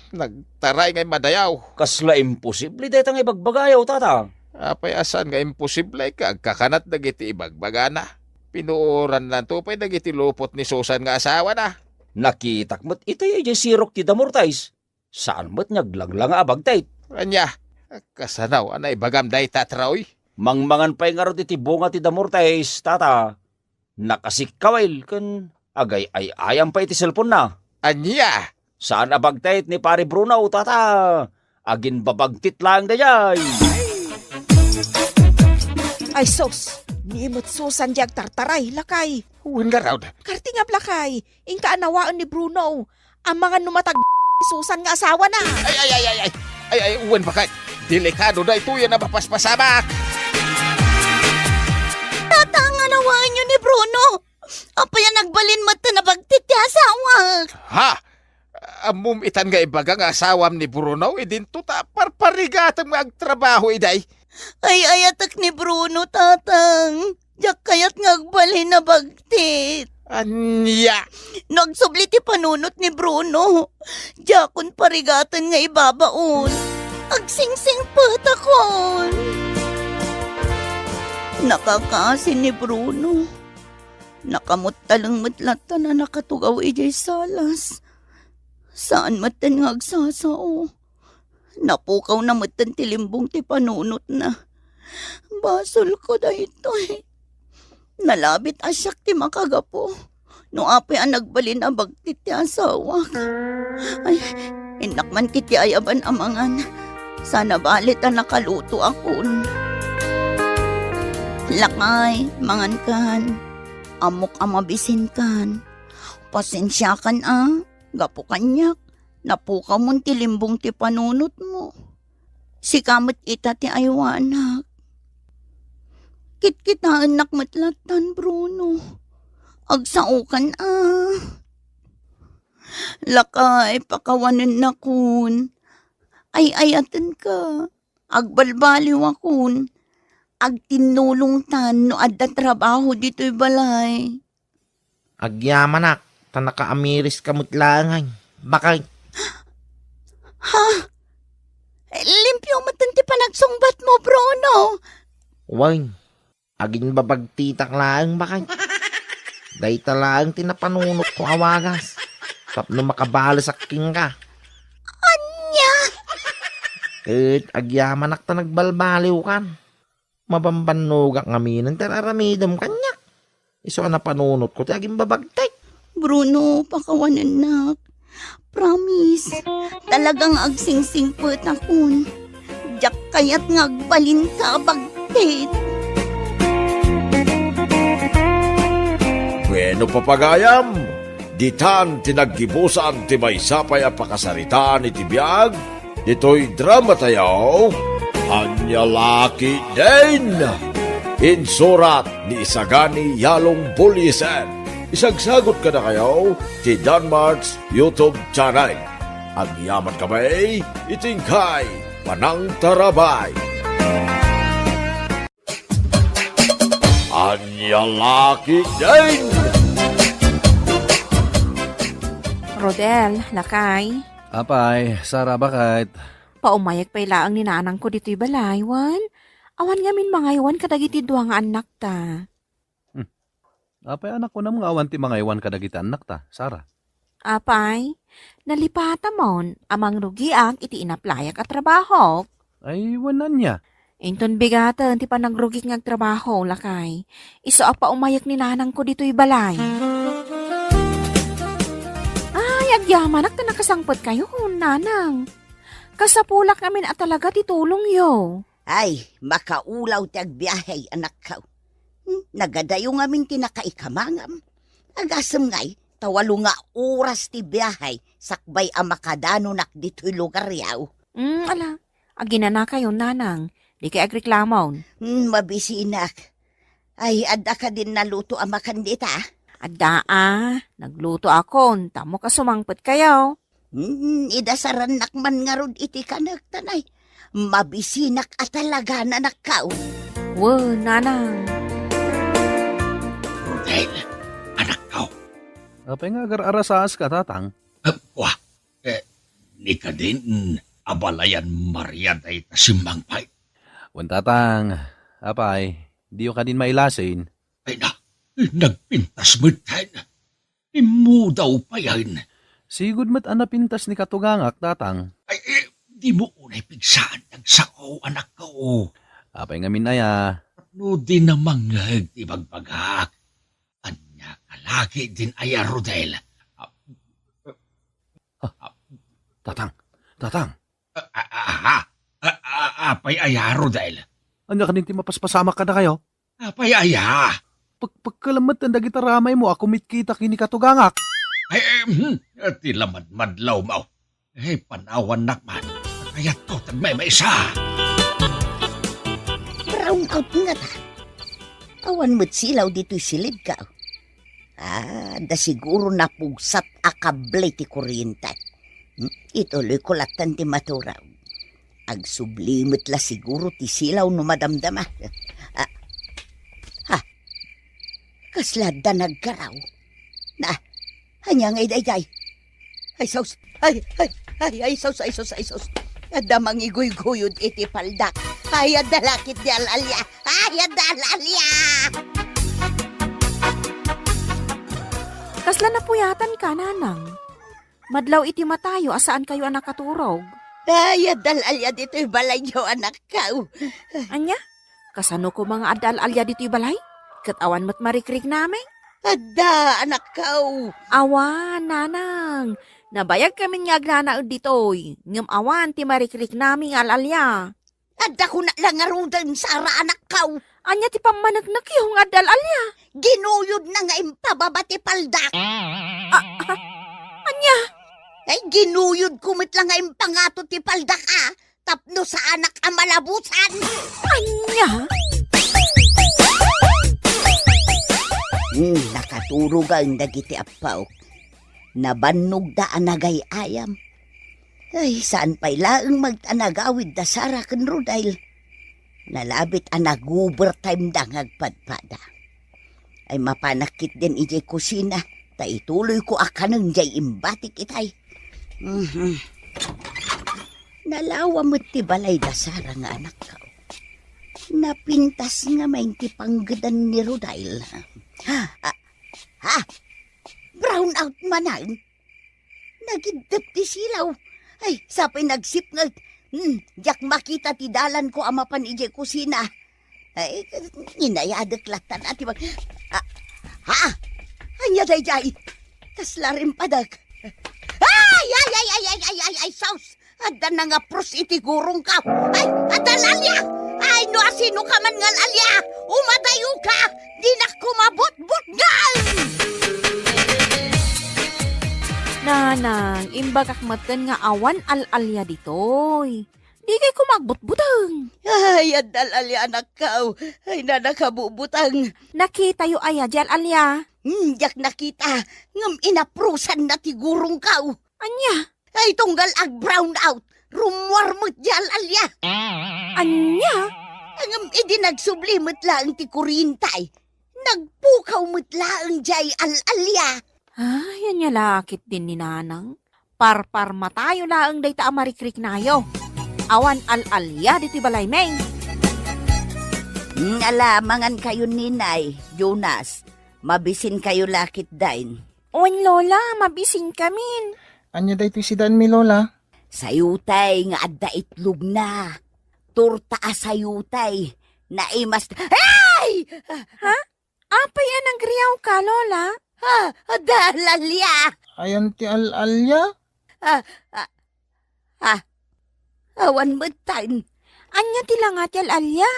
Speaker 4: Nagtaray ngay madayaw.
Speaker 1: Kasla imposible dahil tang ibagbagayaw, tata.
Speaker 4: Apay asan nga imposible ka agkakanat dagiti ibagbagana. Pinuuran lang to pa'y dagiti lupot ni Susan nga asawa na.
Speaker 1: Nakitak mo't itay ay sirok ti damortais. Saan mo't nyaglang abagtayt?
Speaker 4: Anya, kasanaw anay bagam day tatrawi.
Speaker 1: Mangmangan pa'y nga rin iti bunga ti damortais, tata. Nakasikawail kan agay ay ayam pa iti cellphone na.
Speaker 4: Anya,
Speaker 1: Saan abagtayt ni pare Bruno, tata? Agin babagtit lang dayay.
Speaker 3: Ay, sos. Niimot Susan diag tartaray, lakay.
Speaker 4: huwag nga raw.
Speaker 3: Karti nga lakay. Ingka anawaan ni Bruno. Ang mga numatag Susan nga asawa na.
Speaker 4: Ay, uwan pa kay. Delikado na ito yan na mapaspasamak.
Speaker 2: Tatang, anawaan nyo ni Bruno. Apaya nagbalin mata na bagtit ti asawa.
Speaker 4: Ha? Amum itan nga ibaga nga asawam ni Bruno, idin tuta parparigatang magtrabaho iday.
Speaker 2: Ay, ayatak ni Bruno, tatang. Diyak kayat ngagbalin na bagtit.
Speaker 4: Anya,
Speaker 2: Nagsubli ti panunot ni Bruno. Diyakon parigatan nga ibabaon. Agsingsing patakon. Nakakasin ni Bruno. Nakamot talang matlata na nakatugaw ijay salas. Saan matan nga agsasao? Napukaw na matan tilimbong ti panunot na. Basol ko dahito eh. Nalabit asyak ti makagapo. No apay ang nagbalin abagtit ti asawa. Ay, inakman kiti ayaban amangan. Sana balit ang nakaluto akon. Lakay, mangan kan. Amok amabisin kan. Pasensya kan gapo kanyak. Napukaw mon ti limbong ti panunot mo. Si kamot ita ti aywanak. Kit-kitaan nakmatlatan, Bruno. Agsaukan Lakay, pakawanan na kun. Ay-ayatan ka. Agbalbaliw akun. Agtinulungtan no adda trabaho dito'y balay.
Speaker 8: Agyamanak, tanaka-amiris kamutlangan. Bakay,
Speaker 2: Limpyo matanti pa nagsungbat mo, Bruno.
Speaker 8: wine. Aging babagtitak lang bakay. Dahita lang tinapanunot ko awagas. Tapno makabala sa king ka.
Speaker 2: Anya?
Speaker 8: Agyamanak ta nagbalbaliw kan. Mabambanugak kami ng tararamidom kanyak. Iso ka na panunot ko, aging babagtay.
Speaker 2: Bruno, pakawanan nak. Promise, talagang agsingsing put akon. Diyak kaya't ngagbalin ka bagtit.
Speaker 7: Bueno papagayam, ditan tinaggibusan ti may sapay a pakasarita ni tibiyag, dito'y drama tayaw, Anyalaki din! Insurat ni Isagani Yalong Buliesen. Isagsagot ka na kayo ti Danmarks YouTube channel. Ang yaman kamay, itingkay, panang tarabay. Anyalaki din!
Speaker 3: Rodel, lakay.
Speaker 6: Apay, Sara, bakit?
Speaker 3: Paumayag pa ilaang ni nanang ko dito'y balaywan. Awan ngamin mga iwan kadagiti duwa nga anak ta.
Speaker 6: Apay, anak ko na mga awan ti mga iwan kadagiti anak ta, Sara.
Speaker 3: Apay, nalipata mon, amang rugiak iti inaplayak at trabaho.
Speaker 6: Ay, wanan niya.
Speaker 3: Inton bigatan ti panagrugik ngag trabaho, lakay. Iso pa umayak ni nanang ko dito'y balay. Ay, agyaman ak na nakasangpot kayo, nanang. Kasapulak namin at talaga titulong yo.
Speaker 2: Ay, makaulaw ti agbiyahe, anak ka. Nagadayo ngamin tinakaikamangam. Agasam ngay, tawalo nga oras ti biyahe, sakbay ang makadano nak dito'y lugar yaw.
Speaker 3: Ala, agina na kayo, nanang. Di kay agreklamon.
Speaker 2: Mabisi inak. Ay, adda ka din naluto ang makandita.
Speaker 3: Adda nagluto ako, tamo ka sumangpot kayo.
Speaker 2: Idasaran nakman nga rod iti kanagtanay. Mabisinak at talaga na nakaw.
Speaker 3: Wow, nanang.
Speaker 4: Rodel, anak ko.
Speaker 6: Apay nga agar-arasaas ka, tatang.
Speaker 4: Ni ka din, abalayan Marian ay tasimbang pay.
Speaker 6: Wan tatang, apay, di ka din mailasin.
Speaker 4: Ay na, nagpintas mo tayo. Imu daw pa yan.
Speaker 6: Sigud mat anapintas ni katugangak, tatang.
Speaker 4: Ay, di mo unay pigsaan nagsako, anak ko.
Speaker 6: Apay nga minaya.
Speaker 4: No di namang ibagbagak. Anya kalaki din ay Rodel.
Speaker 6: Tatang.
Speaker 4: Apay aya, Rodel.
Speaker 6: Anya ka din ti mapaspasamak ka na kayo?
Speaker 4: Apay aya.
Speaker 6: Pagkalamat ang dagita ramay mo, ako mitkita kini katugangak.
Speaker 4: Ay, tila madlaw mo. Ay, panawan nakman. Kaya to, tagmay maisa.
Speaker 2: Brown out nga ta. Awan mo't silaw dito'y silid ka. Da siguro napugsat akable ti kuryente. Ituloy ko latan ti maturaw. Agsublimit la siguro ti silaw no madamdama. Kaslada nagkaraw. Hanyang ay. Ay, saus. Ay, saus. Ada mangigoy-goyod iti paldak. Ay, adalakit di alalya. Ay, adalalya.
Speaker 3: Kasla na puyatan ka, nanang. Madlaw iti matayo, asaan kayo anak katurog?
Speaker 2: Ay, adalalya dito'y balay niyo, anak ka.
Speaker 3: Anya? Kasano ko mga adal-alya dito'y balay? Katawan mo't marikrik namin?
Speaker 2: Ada, anak ka.
Speaker 3: Awan, nanang. Nabayag kami nga agnanaod dito'y. Ngam awan, ti marikrik namin alalya.
Speaker 2: Ada ko na lang arudan sara, anak ka.
Speaker 3: Anya ti pamanagnak yung adal-alya.
Speaker 2: Ginuyod na nga impababati paldak.
Speaker 3: Anya?
Speaker 2: Ay, ginuyod kumit lang nga impangato ti paldak, tapno sa anak amalabusan.
Speaker 3: Anya?
Speaker 2: Nakaturog ang dagiti apaw. Nabannog da anagay ayam. Ay, saan pa'y laang magtanagawid da sara ken Rodail. Nalabit nag-overtime da ngagpadpada. Ay mapanakit din ijay kusina. Ta ituloy ko akanang jay imbatik itay. Nalawa mo't ti balay da sara nga anak ka. Napintas nga may panggadan ni Rodail. Ha? Brown out manang. Nagidap ti silaw. Ay, sapay nagsip nga. Diyak makita ti dalan ko amapan ije kusina. Ay, inayadak latan at ibag. Anya day jay. Kasla rin padag. Ay, saus. Ada na nga pros iti gurong ka. Ay, adalalya. Ay, no asino ka man ngal alya. Umadayo ka. Di na kumabot-bot ngal.
Speaker 3: Nanang, imbagak matan nga awan al-alya ditoy. Di kay kumagbutbutang.
Speaker 2: Ay, adalalya anak ka. Ay, nanakabubutang.
Speaker 3: Nakita yu aya di al-alya.
Speaker 2: Diyak nakita. Ngam inaprusan na ti gurong ka.
Speaker 3: Anya?
Speaker 2: Ay, tunggal ag brown out. Rumwar mo't di alalya.
Speaker 3: Anya?
Speaker 2: Ngam idinagsublimot lang ti kurintay. Nagpukaw mo't lang jay alalya.
Speaker 3: Ay, anya lakit din ni nanang. Parpar matayo laang day ta amarikrik nayo. Awan al-alya dito balay may.
Speaker 2: Alamangan kayo ninay, Jonas. Mabisin kayo lakit dain.
Speaker 3: Owen lola, mabising kamin.
Speaker 5: Anya day si Dan mi lola?
Speaker 2: Sayutay nga adda itlog na. Turta sayutay. Naimas. Ay!
Speaker 3: Apay anang griyaw ka, lola?
Speaker 2: Dalalya.
Speaker 5: Ayan ti al-alya?
Speaker 2: Awan mo tan.
Speaker 3: Anya tilangat yal alya.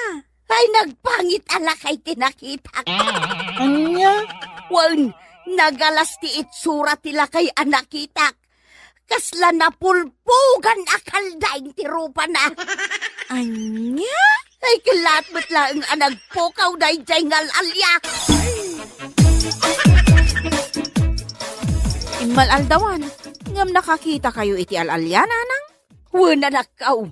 Speaker 2: Ay, nagpangit ala kay tinakita ko.
Speaker 5: Anya?
Speaker 2: Wan, nagalas ti itsura tila kay anakitak. Kasla na pulpugan akaldaing ti rupa na.
Speaker 3: Anya?
Speaker 2: Ay, kilat mo't lang anagpukaw na ijay ngal alya.
Speaker 3: Imal aldawan. Ngam nakakita kayo iti al-alya, nanang?
Speaker 2: Wala na kaw.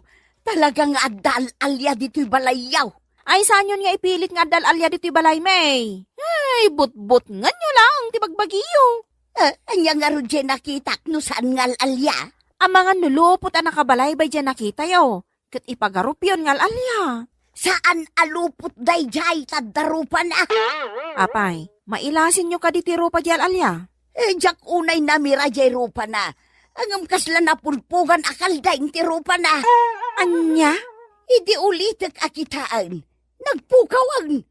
Speaker 2: Talagang adal alya dito'y balayaw.
Speaker 3: Ay, saan yun nga ipilit nga dal-alya dito'y balay, may? Ay, but-but nga nyo lang, ti bagbagiyo.
Speaker 2: Anya nga ro dyan nakitak no saan ngal alya.
Speaker 3: Ang mga nulupot ang nakabalay ba dyan nakita yo? Kat ipagarup yun ngal alya.
Speaker 2: Saan alupot day jay tadarupa na?
Speaker 3: Apay, mailasin nyo ka ditiro pa dyan alya.
Speaker 2: Jak unay namira jay rupa na. Angam kasla na pulpugan akal daing ti rupa na.
Speaker 3: Anya?
Speaker 2: Idi ulitek akitaan. Nagpukawan.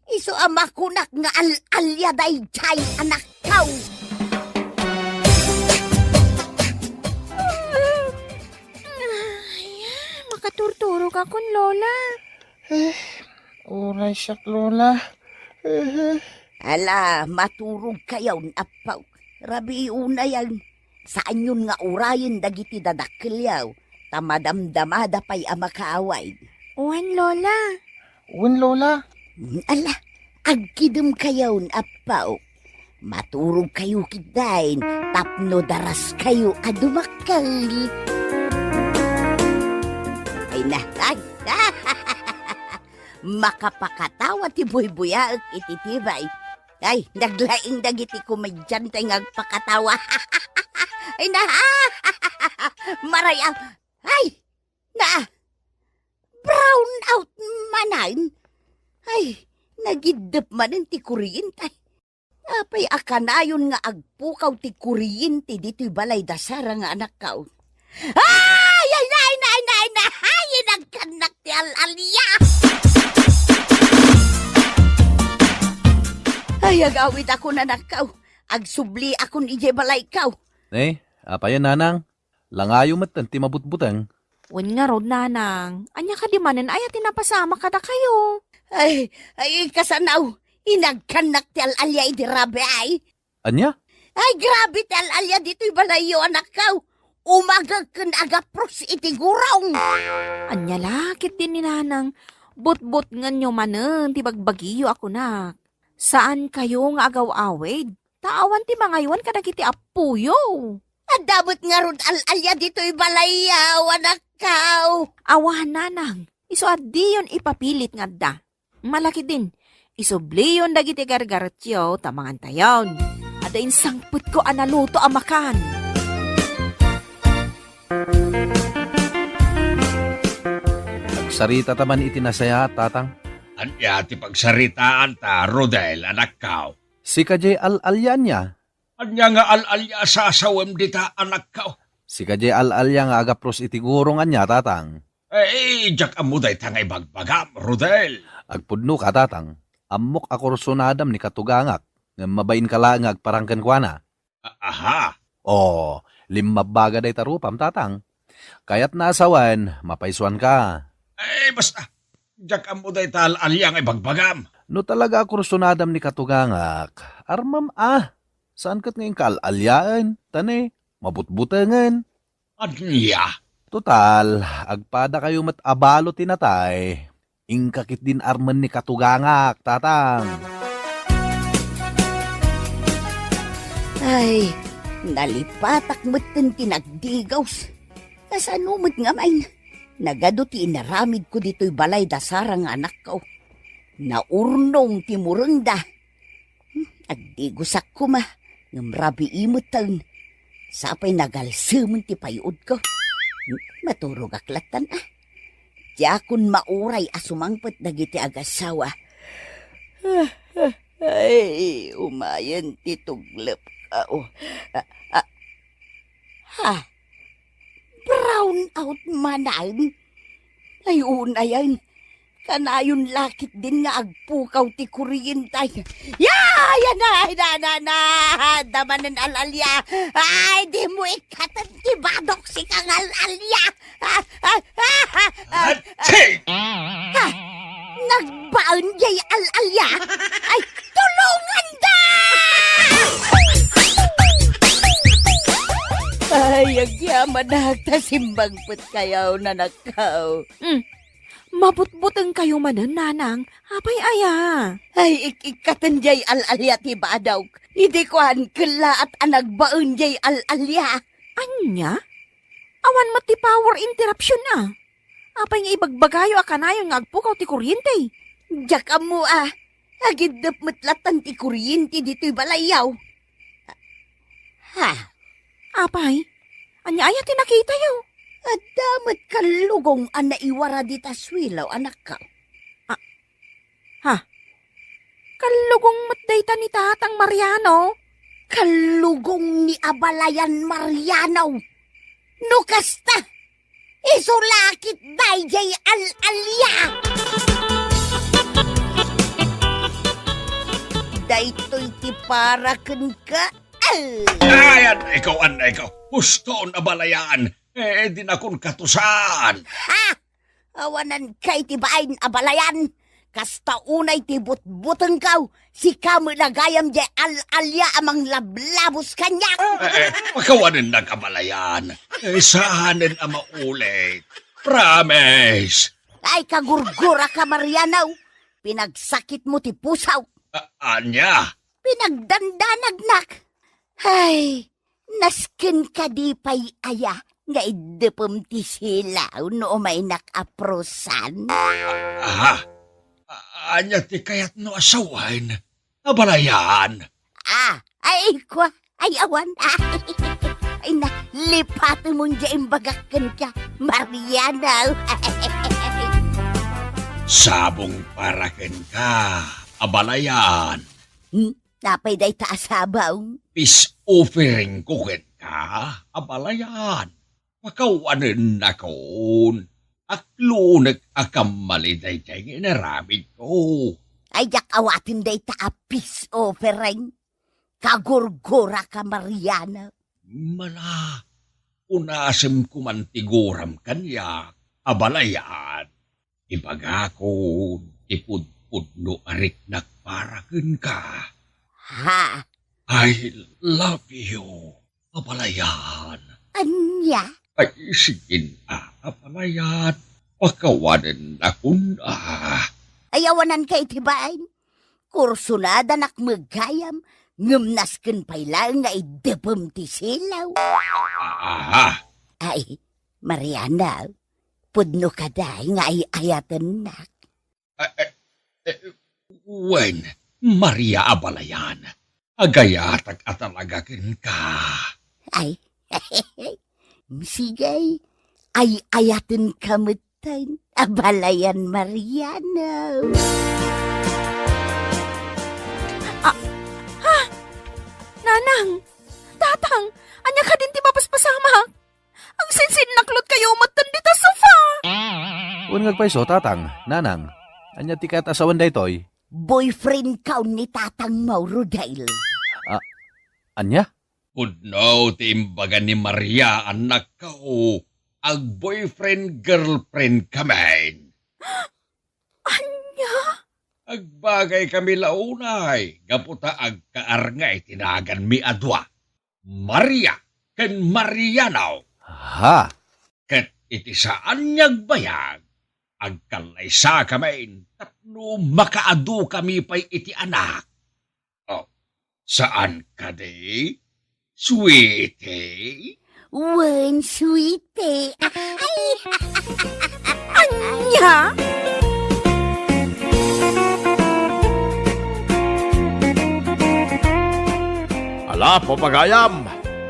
Speaker 2: Iso amakunak nga al-alya day jay anak kaw.
Speaker 3: Makaturturo ka kun, lola.
Speaker 5: Oray siyak lola.
Speaker 2: Ala, maturog kayaw apaw. Rabi una yan. Saan yun nga urayin dagiti dadakilyaw. Tamadamdamada pa'y amakaaway.
Speaker 3: Uwan, lola.
Speaker 5: Uwan lola.
Speaker 2: Ala, agkidum kayaw apaw. Maturog kayo kidain. Tapno daras kayo adumakal. Ay na, ay. Makapakatawa ti buy-buya at ititibay. Ay, naglaing dagiti komedyan tayo ngagpakatawa. Ay na, maraya. Ay, Na, brown out manan. Ay, nagidap man ang ti kuryente. Apay akanayon nga agpukaw ti kuryente dito'y balay dasara nga anak kao. Ay, nagkanak ti alalya. Ay, agawid ako na nakaw. Agsubli akon ije balay kaw.
Speaker 6: Apayan nanang. Langayo matan ti mabutbutang.
Speaker 3: Wen nga rod, nanang. Anya ka di manen ay tinapasama ka na kayo.
Speaker 2: Ay, kasanaw. Inagkanak ti alalya iti rabe ay.
Speaker 6: Anya?
Speaker 2: Ay, grabe ti alalya dito'y balayo anak kaw. Umagag kan agapros iti gurong.
Speaker 3: Anya lakit din ni nanang. But-but nga nyo manen, ti bagbagiyo ako na. Saan kayo nga agaw-awid? Taawan ti mangaywan kadagiti apuyo.
Speaker 2: Adamot nga ron alalya dito'y balayaw anak kaw.
Speaker 3: Awahan nanang. Iso adi yun ipapilit nga da. Malaki din. Isubli yun dagiti gargaratyo tamangan tayon. Adain sangput ko analuto amakan.
Speaker 6: Nagsarita taman itinasaya, tatang.
Speaker 7: Anya ti pagsaritaan ta, Rodel, anak kao.
Speaker 6: Si kajay al-alyan niya.
Speaker 7: Anya nga alalya sa asawem dita, anak kao.
Speaker 6: Si kajay al-alyan nga agapros iti gurungan niya, tatang.
Speaker 7: Jak amuday tangay bagbagam, Rodel.
Speaker 6: Agpudno ka, tatang. Amok ako sunadam ni katugangak. Nga mabain ka lang agparangkan kwa na.
Speaker 7: Aha.
Speaker 6: Oh, limabaga day tarupam, tatang. Kaya't nasawan, mapaiswan ka.
Speaker 7: Basta. Jak amuday ta alalya nga bagbagam.
Speaker 6: No talaga ako sunadam ni katugangak. Armam saan kat ngayon kaalalyaan? Tane, mabutbutangan.
Speaker 7: Anya.
Speaker 6: Total, agpada kayo abalo tinatay. Ingkakit din arman ni katugangak, tatang.
Speaker 2: Ay, nalipatak mo't tinagdigaws. Kasanumot nga main. Nagado ti inaramid ko dito'y balay dasara nga anak ko. Naurnong timurengda. Agdigusak ko ma. Ngamrabi imot taon. Sapay nagalsumon ti payud ko. Maturog aklatan Diakon mauray asumangpet dagiti agasawa. Ay, umayan ti tuglep kao. Brown out manan. Ay, unayan. Kanayon lakit din nga agpukaw ti kuryentay. Yan na. Damanan alalya. Ay, di mo ikatan ti badok si kang alalya.
Speaker 7: Atay!
Speaker 2: Nagbaon jay alalya. Ay, tulungan da! Ay, agyaman na simbang put kayaw na nakaw.
Speaker 3: Mabutbuteng kayo manen, nanang. Apay aya.
Speaker 2: Ay, ikikatan jay alalya ti badaw. Hindi ko kala at anagbaon jay alalya.
Speaker 3: Anya? Awan mo ti power interruption na. Apay nga ibagbagayo akanayon nga agpukaw ti kuryente.
Speaker 2: Diyak mo agidap matlatan ti kuryente dito'y balayaw.
Speaker 3: Apay? Anya aya ti nakita yo?
Speaker 2: At damat kalugong ang naiwara di taswilaw, anak ka.
Speaker 3: Kalugong matdayta ni Tatang Mariano.
Speaker 2: Kalugong ni Abalayan Mariano. Nukasta, isulakit dayjay alalya. Daytoy ti para ken ka.
Speaker 7: Ayan, ikaw. Gusto na balayaan. Di na kong katusan.
Speaker 2: Awanan kay ti bain Abalayan. Kasta unay ti butbuteng kaw. Si kamo nagayam jay alalya amang lablabos kanya.
Speaker 7: Makawanin na kabalayan. Saanin ang maulit. Promise.
Speaker 2: Ay, kagurgura ka, Marianaw. Pinagsakit mo ti pusaw.
Speaker 7: Anya?
Speaker 2: Pinagdandanagnak. Ay, naskin ka di pay aya. Nga idepem ti silaw no may nakaprosan.
Speaker 7: Anya ti kayat no asawan. Abalayan.
Speaker 2: Ay awan. Ay na, lipato mo dyan bagakan ka. Mariana.
Speaker 7: Sabong paraken ka, abalayan.
Speaker 2: Napay day taasabaw.
Speaker 7: Peace offering ko ka, abalayan. Pakawanan na kon. Aklunag akamali day kay inaramid ko.
Speaker 2: Ay yak awatin day taapis offering. Kagurgura ka, Mariana.
Speaker 7: Mala, unasem kumantiguram kanya, abalayan. Ibagakon, ipudpudno arik nakparaken ka.
Speaker 2: Ha?
Speaker 7: I love you, abalayan.
Speaker 2: Anya?
Speaker 7: Ay, sige na, abalayan. Pakawanan na kun
Speaker 2: Ayawanan kay tibain. Kursunada nakmagayam. Ngumnasken pailang nga idebem ti silaw. Ay, Mariana, pudno ka day nga ayatan nak.
Speaker 7: Wen, Maria abalayan. Agayatag atalagakin ka.
Speaker 2: Ay, sigay, ay ayatin kamutan. Abalayan, Mariana.
Speaker 3: Nanang, tatang, anya ka din ti mapaspasamak. Ang sinsin naklot kayo umatan dita sofa.
Speaker 6: Un ngagpaiso, tatang, nanang. Anya ti kat asawan daytoy.
Speaker 2: Boyfriend ka ni Tatang Mauro Dale.
Speaker 6: Anya?
Speaker 7: Pudno timbaga ni Maria anak ko. Ag boyfriend-girlfriend kamain.
Speaker 3: Anya?
Speaker 7: Agbagay kami launay. Gaputa ag kaarngay tinagan mi adwa. Maria ken Marianaw.
Speaker 6: Ha?
Speaker 7: Ket iti saan niyag bayag. Agkalaysa kamain. Tapno makaadu kami pa'y iti anak. Oh, saan ka di? Sweetie?
Speaker 2: Wen, sweetie.
Speaker 3: Anya?
Speaker 7: Ala, papagayam!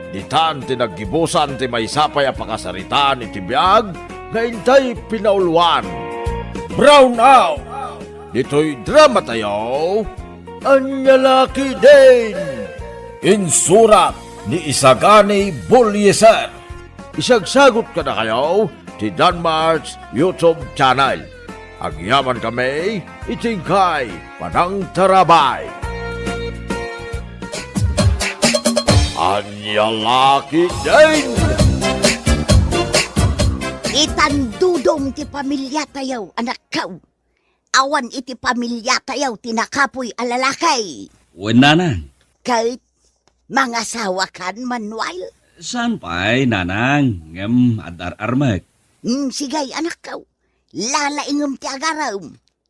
Speaker 7: Ditan tinaggibusan ti may sapay a pakasaritaan iti biyag na intay pinaulwan. Brown out! Dito'y drama tayo. Anyalaki din! Insurat ni Isagani Bulyeser. Isagsagot ka na kayo ti Danmarks YouTube channel. Agyaman kami, itingkay, panang tarabay. Anyalaki din!
Speaker 2: Itandudong ti pamilya tayaw, anak kaw. Awan iti pamilya tayaw, tinakapoy alalakay.
Speaker 1: Nanang,
Speaker 2: Kahit mga sawa kan, Manuel.
Speaker 1: saan pa'y nanang? Ngam adar-armak.
Speaker 2: Sigay, anak kaw. Lalaingam ti agaraw.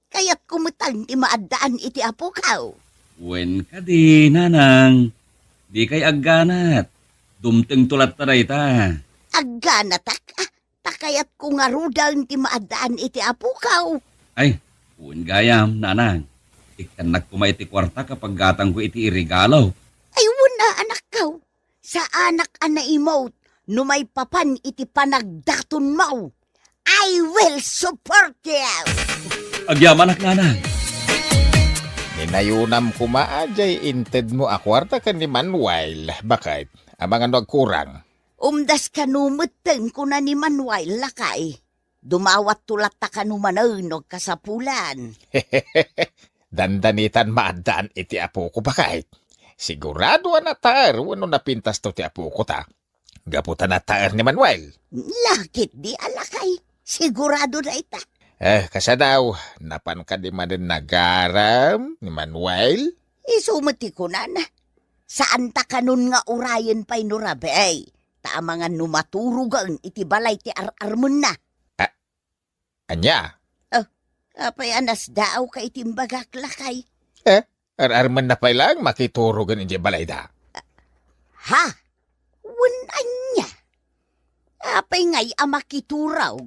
Speaker 2: Kaya't kumutang ti maadaan iti apo kaw.
Speaker 1: Wen ka di, nanang. Di kay agganat. Dumteng tulat taray ta.
Speaker 2: Aganatak, takayat ko nga rudang ti maadaan iti apo kaw.
Speaker 1: Ay, wen gayam, nanang. Ikanak kumay ti kwarta kapag gatang ko iti irigalaw.
Speaker 2: Ay, wala, anak kaw. Sa anak ana emote, no may papan iti panagdaton mo. I will support you.
Speaker 1: Agyaman ak nanang.
Speaker 4: Ninayunam ko maajay inted mo akwarta ka ni Manuel. Bakit? Abangan nagkurang.
Speaker 2: Umdas ka numuteng ko na ni Manuel lakay. Dumawat tulat ta ka numananog kasapulan.
Speaker 4: Dandanitan maadaan iti apo ko bakit? Sigurado na taer, wano napintas to ti apo ko ta. Gaputan na taer ni Manuel.
Speaker 2: Lakit di alakay. Sigurado na ita.
Speaker 4: Kasa daw, napan ka di man din nagaram ni Manuel?
Speaker 2: Isumati ko na. Saan ta kanun nga urayan pa'y nurabe ay? Ta mga numaturugang iti balay ti ar-armon na.
Speaker 4: Anya?
Speaker 2: Apay anas daaw ka itimbagak lakay.
Speaker 4: Ar-arman na pa lang makiturugan inje balay da.
Speaker 2: Ha? Wunan niya. Apay ngay amakituraw.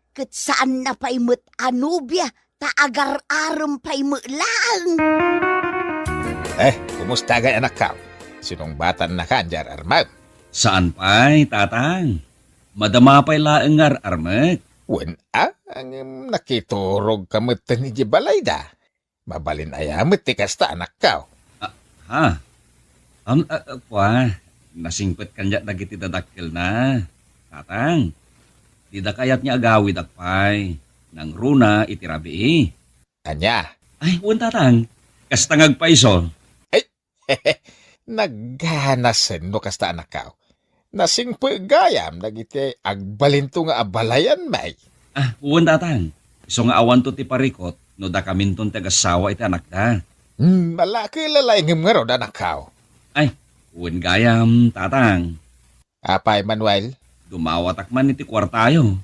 Speaker 2: Kat saan na pa'y mo't anubya, ta agar-aram pa'y lang.
Speaker 4: Kumusta gay anak ka? Sinong batan na ka, Anjar Armag?
Speaker 1: Saan pa'y, tatang? Madama pa'y laengar, armet.
Speaker 4: Wen ang nakiturog kamot ni Jibalay da. Mabalin ayamot ti kasta anak ka.
Speaker 1: Ha? Kwa, nasingpet kanya dagiti dadakkel na. Tatang, di da kayat niya agawid akpay. Nang runa itirabi.
Speaker 4: Anya,
Speaker 1: Ay, wan tatang, kasta ngagpaisol.
Speaker 4: naghanasen no kasta anak ka. Nasing gayam dagiti agbalinto nga abalayan may.
Speaker 1: Wan tatang, iso nga awan to ti parikot, no da kaminton tagasawa iti anak da.
Speaker 4: Malaki lalay nga ro anak ka.
Speaker 1: Wan gayam, tatang,
Speaker 4: Apay Manuel,
Speaker 1: dumawatak man iti kwartayo.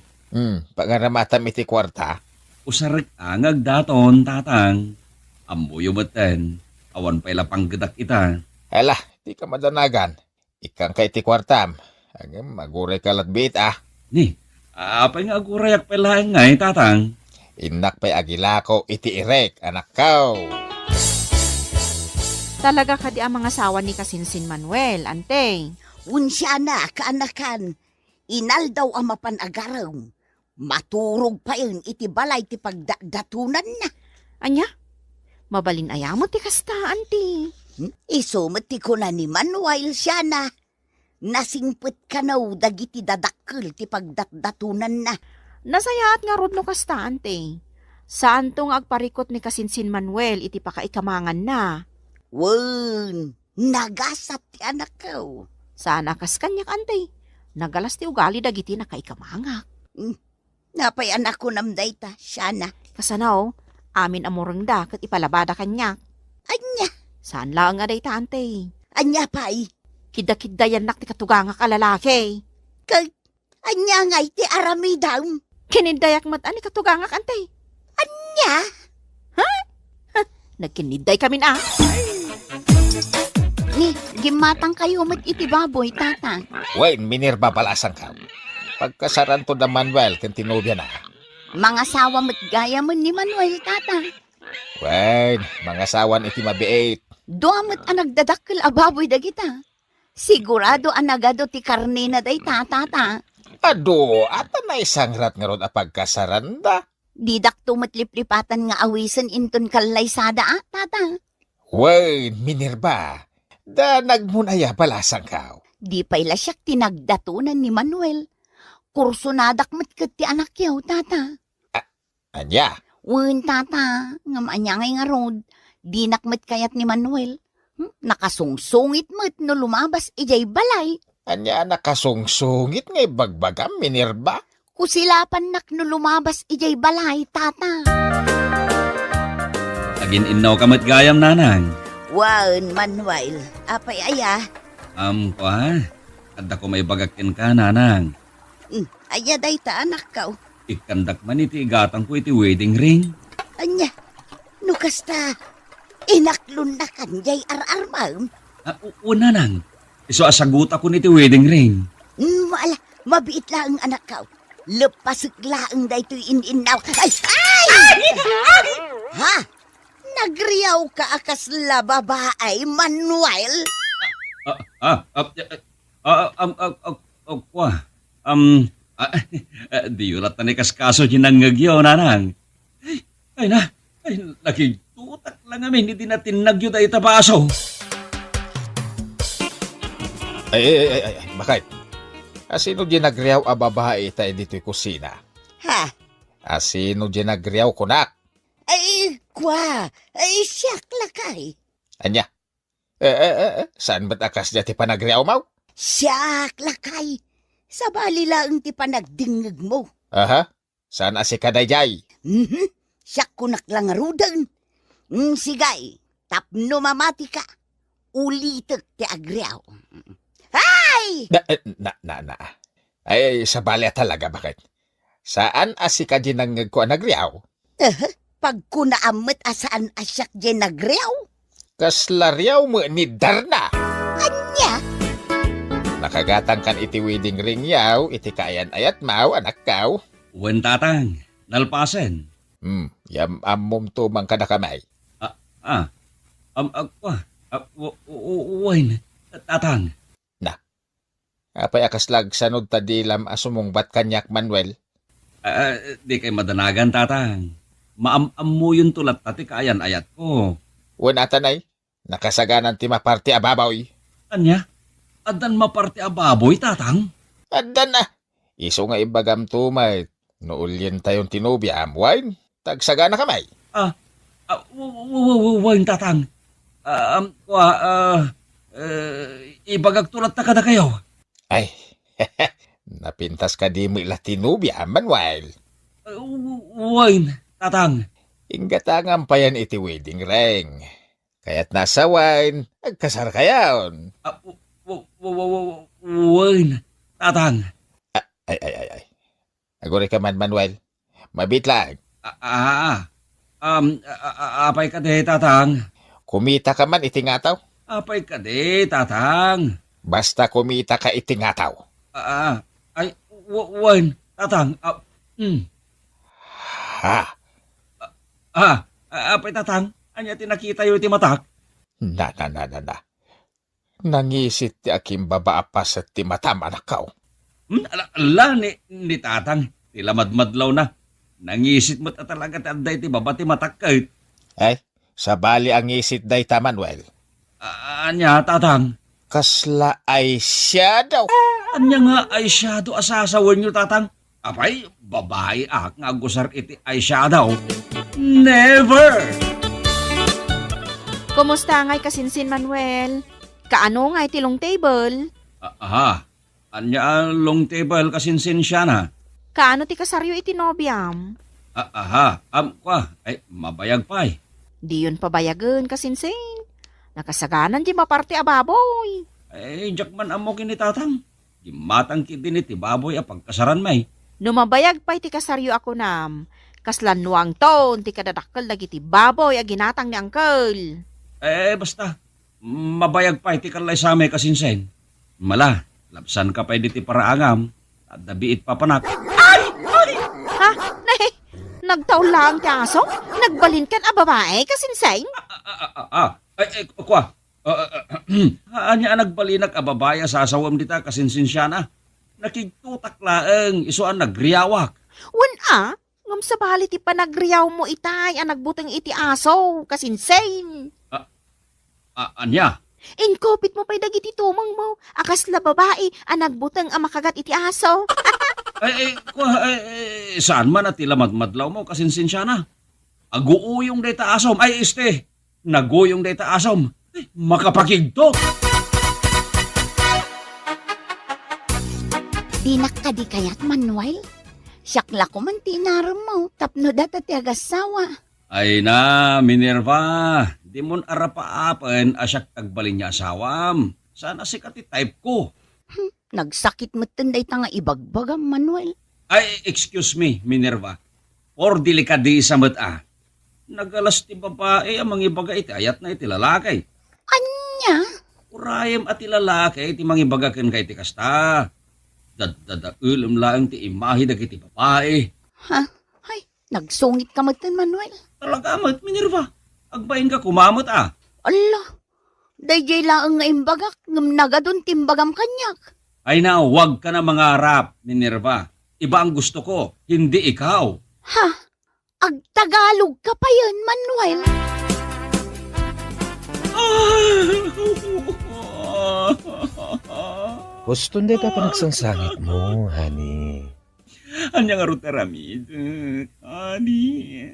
Speaker 4: pangaramatam iti kwarta.
Speaker 1: Usarag angag daton, tatang. Ambuyo maten, awan pa'y lapang gedak ita.
Speaker 4: Hala, di ka madanagan. Ikang kay ti kwartam. Agam maguray ka latbit
Speaker 1: Ni, apay nga agurayak pala ngay, tatang.
Speaker 4: Inak pa'y agilako iti irek, anak ka.
Speaker 3: Talaga ka di ang mga asawa ni Kasinsin Manuel, ante.
Speaker 2: Unsya na, kaanakan. Inal daw ang mapanagaraw. Maturog pa yun, iti balay ti pagdatunan na.
Speaker 3: Anya? Mabalin ayamot ti kasta, ante.
Speaker 2: Isumot ti ko na ni Manuel siya na. Nasingpet ka na dagiti dadakkel ti pagdatdatunan na.
Speaker 3: Nasayaat nga rod no kasta, ante. Saan tong agparikot ni Kasinsin Manuel iti pakaikamangan na?
Speaker 2: Wen, nagasat ti anak ko.
Speaker 3: Saan akas kanyak, ante? Nagalas ti ugali dagiti nakaikamangak.
Speaker 2: Napay anak ko namday ta, siya na.
Speaker 3: Kasanaw, amin amurang da kat ipalabada kanyak.
Speaker 2: Anya,
Speaker 3: Saan lang nga day ta, ante?
Speaker 2: anya pa'y.
Speaker 3: Kida-kida yan nak ti katuganga ka lalaki.
Speaker 2: Kag, anya nga iti aramidam.
Speaker 3: Kinidayak mat ani katuganga ka, ante.
Speaker 2: Anya,
Speaker 3: Nagkiniday kami na.
Speaker 2: ni, gimatang kayo mat iti baboy, tata.
Speaker 4: Wen, Minerva palasang ka. Pagkasaran to na Manuel, kan tinubya na.
Speaker 2: Mga sawa mat gaya mo ni Manuel, tata.
Speaker 4: Wen, mga sawan iti mabiit.
Speaker 2: Duamot ang nagdadakkel a baboy dagita. Sigurado ang nagado ti karne na day tata.
Speaker 4: Ado, ata na isang rat nga ron a pagkasaran da.
Speaker 2: Didak tumatlip-lipatan nga awisan inton kalaysada tata.
Speaker 4: Wen, Minerva. Da nagmunaya palasang ka.
Speaker 2: Di pa'y lasyak tinagdatunan ni Manuel. Kurso nadak matkat ti anak yaw, tata.
Speaker 4: Anya,
Speaker 2: Wen, tata, nga maanyangay nga rod. Di nakmat kayat ni Manuel. Nakasungsungit mat no lumabas ijay balay.
Speaker 4: anya nakasungsungit ngay bagbagam, Minerva.
Speaker 2: Kusilapan nak no lumabas ijay balay, tata.
Speaker 1: Agin inaw kamat gayam, nanang.
Speaker 2: Wen, Manuel, apay aya.
Speaker 1: Kwa, kada ko may bagakin ka, nanang.
Speaker 2: Aya day ta anak ka.
Speaker 1: Ikandak man iti igatang ko iti wedding ring.
Speaker 2: Anya, nukasta, inaklon na kanjay ar-armam.
Speaker 1: Nanang, iso asagot ako niti wedding ring.
Speaker 2: Wala, mabiit lang ang anak ka. Lepasik lang da ito'y in-inaw. Ay! Ha? Nagriyaw ka akas la babae, Manuel?
Speaker 1: Kwa, di ulat na ni kaskaso ginangagyo, nanang. Ay na, nakitutak lang amin, hindi natin nagyo da itabaso.
Speaker 4: Ay, bakit? Asino di nagriyaw a babae tayo dito'y kusina?
Speaker 2: Ha?
Speaker 4: Asino di nagriyaw kunak?
Speaker 2: Ay, kwa, ay siyak lakay.
Speaker 4: Anya? Saan ba't akas dati pa nagriyaw mau?
Speaker 2: Siyak lakay. Sa bali lang ti panagdingag mo.
Speaker 4: Aha? Saan asi ka dayjay?
Speaker 2: Siyak kunak lang rudan. Sigay, tapno mamati ka. Ulitek ti agriyaw. Ay!
Speaker 4: Ay, sa bali talaga, bakit? Saan asi ka di nangag ko nagriyaw?
Speaker 2: Pag kunaamat asaan asyak di nagriyaw?
Speaker 4: Kaslaryaw mo ni Darna.
Speaker 2: Anya?
Speaker 4: Nakagatang kan iti wedding ring yaw, iti kayan ayat mau, anak kaw.
Speaker 1: Wen tatang, nalpasen.
Speaker 4: Yam amom to mang kada kamay.
Speaker 1: Wen, tatang.
Speaker 8: Apay akaslag sanod tadilam asumungbat kanyak Manuel.
Speaker 1: Di kay madanagan, tatang. Maamam mo yung tulat tati kaayan ayat ko.
Speaker 8: Wala tanay, nakasaganan ti maparti ababaw.
Speaker 1: Anya? Adan maparte a baboy, tatang?
Speaker 8: Andan na. Iso nga ibagam tumay. Noulyan tayong tinubya amwain. Tagsagana kamay.
Speaker 1: Wain, tatang. Ibagag tulat na kada kayo.
Speaker 8: Ay, napintas ka di mo ila tinubya Manuel.
Speaker 1: Wain, tatang.
Speaker 8: Ingatangan pa yan iti wedding ring. Kaya't nasa wine, agkasar kayaon.
Speaker 1: Wain, tatang.
Speaker 8: Ay. Agore ka man, Manuel. Mabit lang.
Speaker 1: Apay ka de, tatang.
Speaker 8: Kumita ka man itingataw.
Speaker 1: Apay ka de, tatang.
Speaker 8: Basta kumita ka itingataw.
Speaker 1: Wain, tatang.
Speaker 8: Ha?
Speaker 1: Apay, tatang. Anya tinakita yung timatak.
Speaker 8: Na. Nangisit ti aking babaapas at ti matam anakaw.
Speaker 1: Ala, ni tatang. Tilamadmadlaw na. Nangisit mo't at talaga tanday ti baba ti matak kahit.
Speaker 8: Ay, sa bali ang isit day ta, Manuel.
Speaker 1: Anya, tatang.
Speaker 8: Kasla ay siya daw.
Speaker 1: Anya nga ay shadow asasawan nyo, tatang. Apay, babae nga gusar iti ay shadow. Never!
Speaker 3: Kumusta nga'y kasinsin, Manuel? Kaano nga'y tilong table?
Speaker 1: Anya long table kasinsin siya na.
Speaker 3: Kaano ti kasaryo iti nobyam?
Speaker 1: Ay, mabayag pa eh.
Speaker 3: Di yun pabayagan kasinsin. Nakasaganan di maparte ababoy.
Speaker 1: Jakman amo kini tatang. Gimatang kidin iti baboy a pagkasaran may.
Speaker 3: Numabayag pa iti kasaryo ako nam. Kaslanwang ton ti kadadakkel dagiti baboy a ginatang ni Uncle.
Speaker 1: Basta. Mabayag pa iti kalay sa may kasinsen. Mala, labsan ka pa iti paraangam. At dabiit papanak.
Speaker 3: Ha? Nay, nagtaw lang ti aso? Nagbalin kan a babae kasinsen?
Speaker 1: Anya nagbalinak a babaya sa asawam dita kasinsin siya na. Nakigtutak laeng isuan nagriyawak.
Speaker 3: Wan ngam sa bali ti panagriyaw mo itay ang nagbutang iti aso kasinsen.
Speaker 1: Anya?
Speaker 3: Inkopit mo pa'y dagiti tumang mo. Akas la babae ang nagbutang ang makagat iti aso.
Speaker 1: Saan man at ilamadmadlaw mo kasinsin siya na. Aguuyong dayta asom. Naguyong dayta asom. Makapakigtok.
Speaker 2: Dinak ka di kayat, Manuel? Siyakla ko man tinaram mo, tapno data ti agasawa.
Speaker 1: Ay na, Minerva. Di mon arapaapen asyak tagbalin niya asawam. Sana sikat type ko.
Speaker 2: Nagsakit mo tanday nga ibagbagam, Manuel.
Speaker 1: Excuse me, Minerva. Or delikadi sa mata. Nagalas ti babae ang mga ibaga iti ayat na iti lalakay.
Speaker 2: Anya?
Speaker 1: Urayam at ilalakay iti mga ibaga ken kay iti kasta. Ulam lang ti imahi na iti babae.
Speaker 2: Ha? Ay, nagsungit ka matan, Manuel.
Speaker 1: Talaga mat, Minerva. Agbayin ka kumamot
Speaker 2: Ala, dayjay lang nga imbagak, ngam nagadun timbagam kanyak.
Speaker 1: Ay na, wag ka na mangarap, Minerva. Iba ang gusto ko, hindi ikaw.
Speaker 2: Ha? Agtagalog ka pa yun, Manuel.
Speaker 5: Gusto hindi ka pa nagsangsangit mo, honey.
Speaker 1: Anya nga ruta ramid. Ani.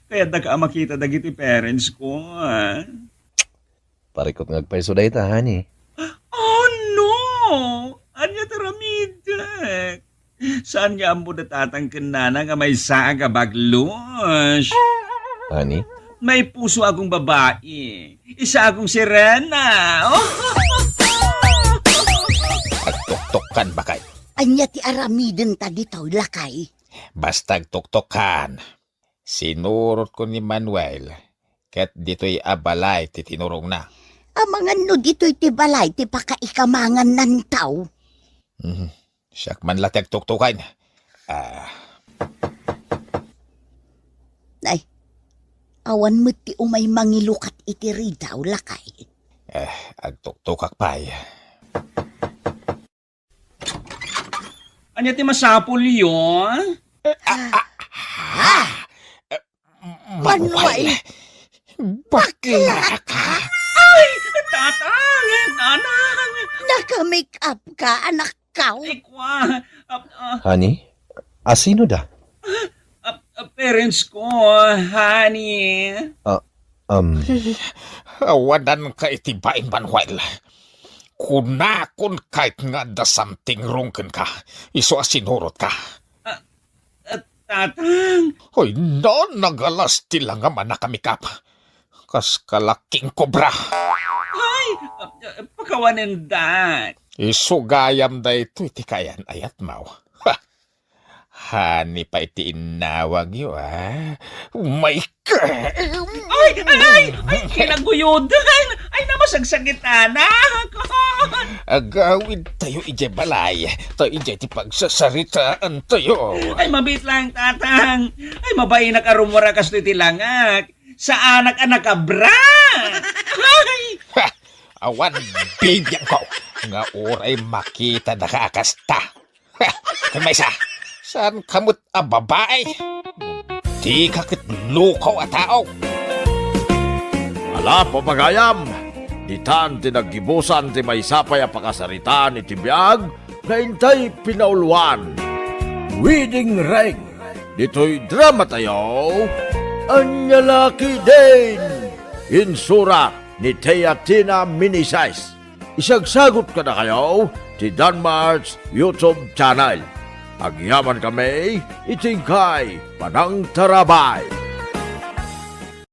Speaker 1: Kaya da ka makita dagiti parents ko.
Speaker 5: Parikot ngagpaiso dahi ta, honey.
Speaker 1: Oh no! Anya taramid. Saan nga mo datatang kanana nga may saga baglunch?
Speaker 5: Honey?
Speaker 1: May puso akong babae. Isa akong sirena. Oh!
Speaker 8: Agtuktukan ba kay?
Speaker 2: Anya ti aramiden ta ditaw lakay.
Speaker 8: Basta agtuktukan. Sinurot ko ni Manuel. Ket dito'y abalay ti tinurong na.
Speaker 2: Amangan no dito'y ti balay ti pakaikamangan nan tao.
Speaker 8: Siyak man latag tuktukan.
Speaker 2: Ay, awan mo ti umay mangilukat iti ridaw lakay.
Speaker 8: Agtuktukak pa'y.
Speaker 9: Anya ti masapol yun?
Speaker 2: Manuel,
Speaker 4: Bakla ka?
Speaker 9: Tatang, nanang,
Speaker 2: naka-make up ka, anak ka.
Speaker 9: ikwa,
Speaker 6: Honey, asino da?
Speaker 9: parents ko, honey.
Speaker 4: Awadan ka itibain, Manuel. Kunakon kahit nga da something wrong ka. Iso asinurot ka.
Speaker 9: Tatang,
Speaker 4: Hoy, no, nagalas tila nga man nakamikap. Kas kalaking kobra.
Speaker 9: pakawanin dat.
Speaker 4: Iso gayam da ito iti kayan ayat mau. Ha! Hani pa iti inawag yo, My God!
Speaker 9: Ay, kinaguyudan. Ay, namasagsagitan na.
Speaker 4: Agawid tayo ije balay. Tayo ije ti pagsasaritaan tayo.
Speaker 9: Ay, mabit lang, tatang. Ay, mabay na karumura kas ti langak. Sa anak-anak ka, bra. Ay,
Speaker 4: Ha! Awan, bibyan ko. Nga oray makita nakakasta. Ha! Kamaysa, saan kamot a babae? Di kakit lukaw a tao.
Speaker 7: Ala, papagayam! Itan tinagibusan ti may sapay a pakasaritan iti biyag na intay pinauluan. Wedding ring! Dito'y drama tayo. Anyalaki din! Insura ni Teatina Minisize. Isagsagot ka na kayo ti Danmar's YouTube channel. Agyaman kami, itingkay, Panang Tarabay.